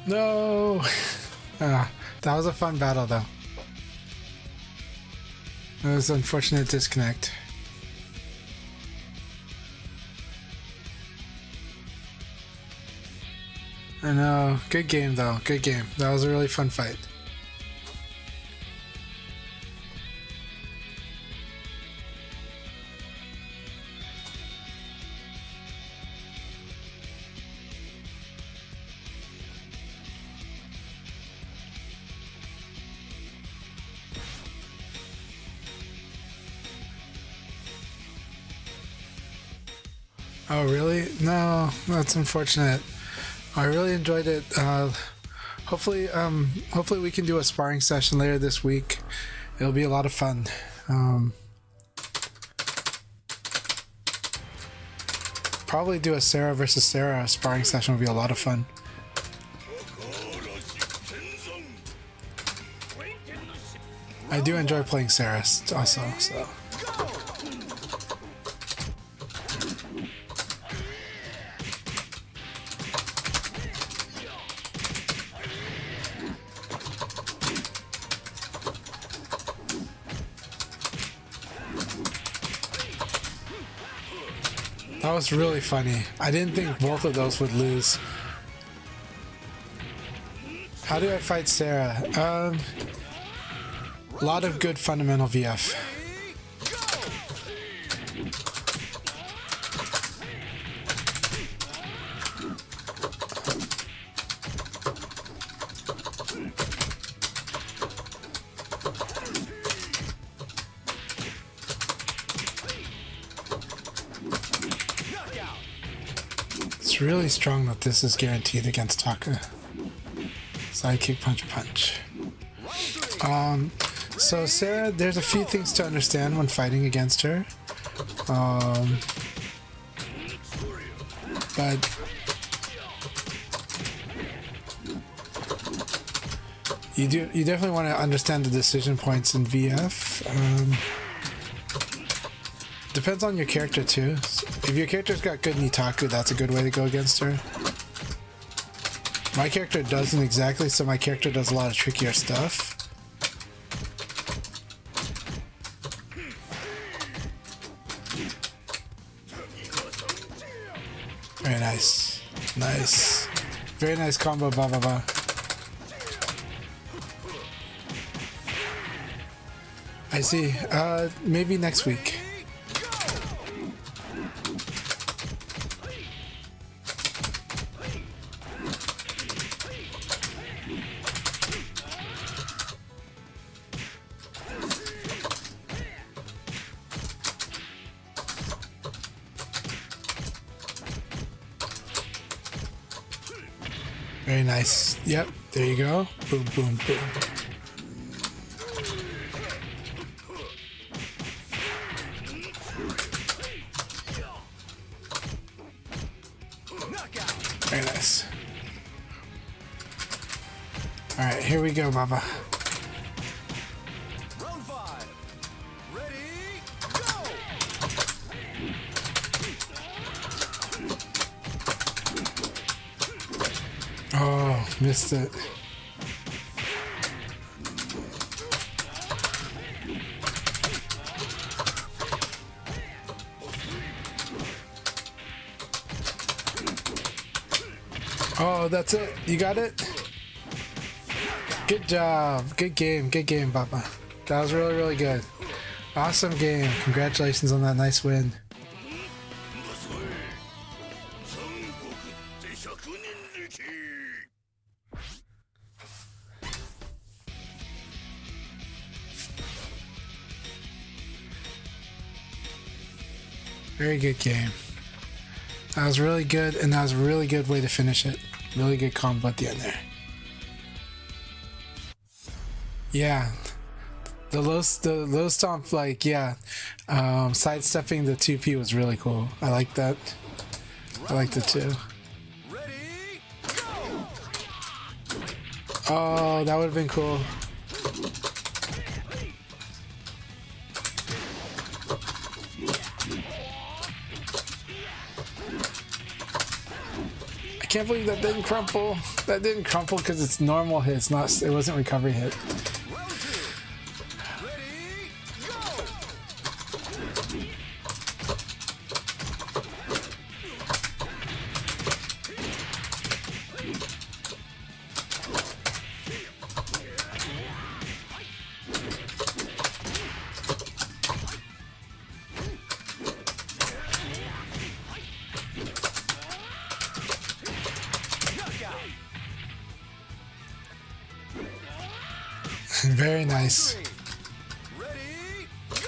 No. That was a fun battle, though. It was an unfortunate disconnect. I know. Good game, though. Good game. That was a really fun fight. Oh, really? No, that's unfortunate. I really enjoyed it. Hopefully we can do a sparring session later this week. It'll be a lot of fun. Probably do a Sarah versus Sarah sparring session would be a lot of fun. I do enjoy playing Sarah also, so. That was really funny. I didn't think both of those would lose. How do I fight Sarah? A lot of good fundamental VF. It's really strong that this is guaranteed against Taka. Sidekick, punch, punch. So Sarah, there's a few things to understand when fighting against her. But you definitely want to understand the decision points in VF. Depends on your character too. If your character's got good Nitaku, that's a good way to go against her. My character doesn't exactly, so my character does a lot of trickier stuff. Very nice. Nice. Very nice combo, ba ba ba. I see. Maybe next week. Very nice. Yep, there you go. Boom, boom, boom. Very nice. Alright, here we go, Baba. Round 5. Ready, go! Oh, missed it. Oh, that's it. You got it? Good job. Good game, Papa. That was really, really good. Awesome game. Congratulations on that nice win. Very good game. That was really good, and that was a really good way to finish it. Really good combo at the end there. Yeah. The low stomp, like, yeah. Sidestepping the 2P was really cool. I like that. I liked it too. Ready, go! Oh, that would have been cool. I can't believe that didn't crumple. That didn't crumple because it's normal hit. It's not. It wasn't recovery hit. Round 2. Ready, go! Very nice. Ready, go!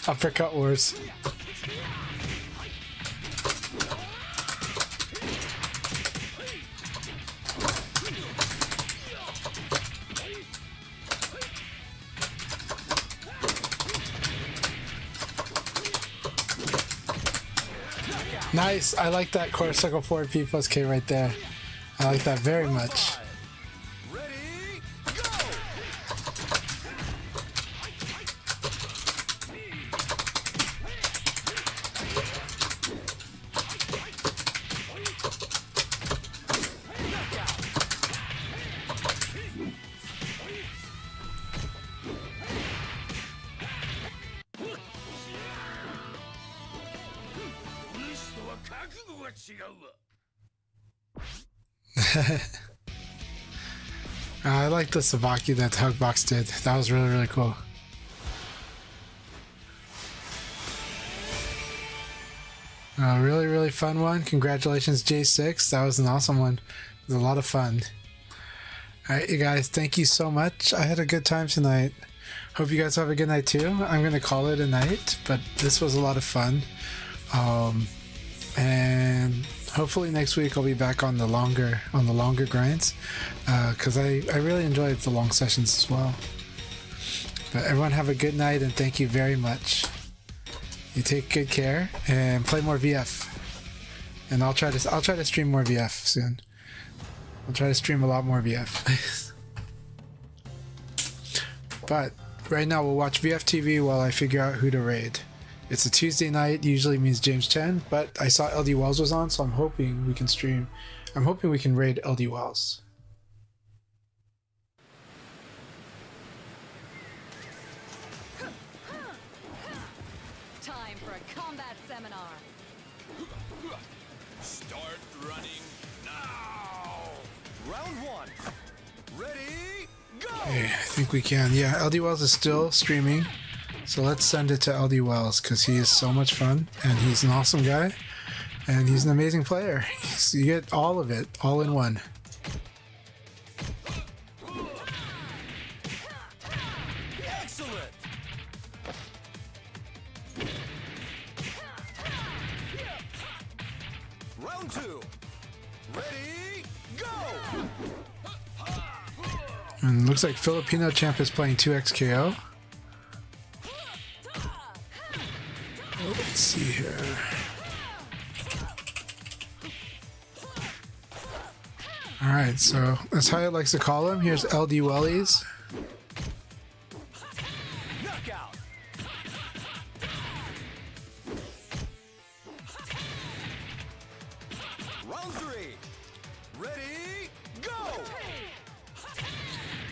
Uppercut wars. Nice. I like that quarter circle forward P plus K right there. I like that very much. Ready, go! I like the Sabaki that Hugbox did. That was really, really cool. A really, really fun one. Congratulations, J6. That was an awesome one. It was a lot of fun. Alright, you guys, thank you so much. I had a good time tonight. Hope you guys have a good night too. I'm going to call it a night, but this was a lot of fun. And hopefully next week I'll be back on the longer grinds, because I really enjoyed the long sessions as well. But everyone have a good night and thank you very much. You take good care and play more VF. And I'll try to stream more VF soon. I'll try to stream a lot more VF. But right now we'll watch VF TV while I figure out who to raid. It's a Tuesday night, usually means James Chen, but I saw LD Wells was on, so I'm hoping we can stream. I'm hoping we can raid LD Wells. Time for a combat seminar. Start running now. Round one. Ready, go! Okay, I think we can. Yeah, LD Wells is still streaming. So let's send it to LD Wells because he is so much fun and he's an awesome guy and he's an amazing player. You get all of it, all in one. Excellent! Round two. Ready, go! And looks like Filipino Champ is playing 2XKO. Let's see here. Alright, so as Hyatt likes to call him, here's LD Wellies. Knockout! Round three. Ready, go!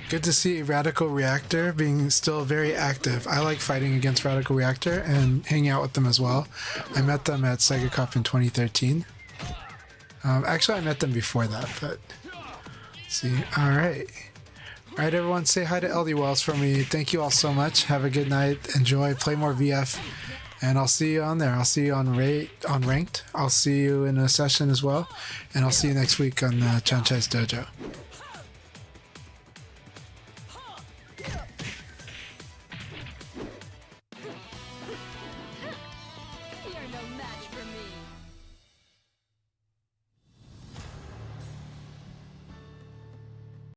Good to see Radical Reactor being still very active. I like fighting against Radical Reactor and hanging out with them as well. I met them at Sega Cup in 2013. Actually, I met them before that, but let's see. Alright. Alright, everyone, say hi to LD Wells for me. Thank you all so much. Have a good night. Enjoy. Play more VF. And I'll see you on there. I'll see you on Ranked. I'll see you in a session as well. And I'll see you next week on CHANCHAI'S Dojo.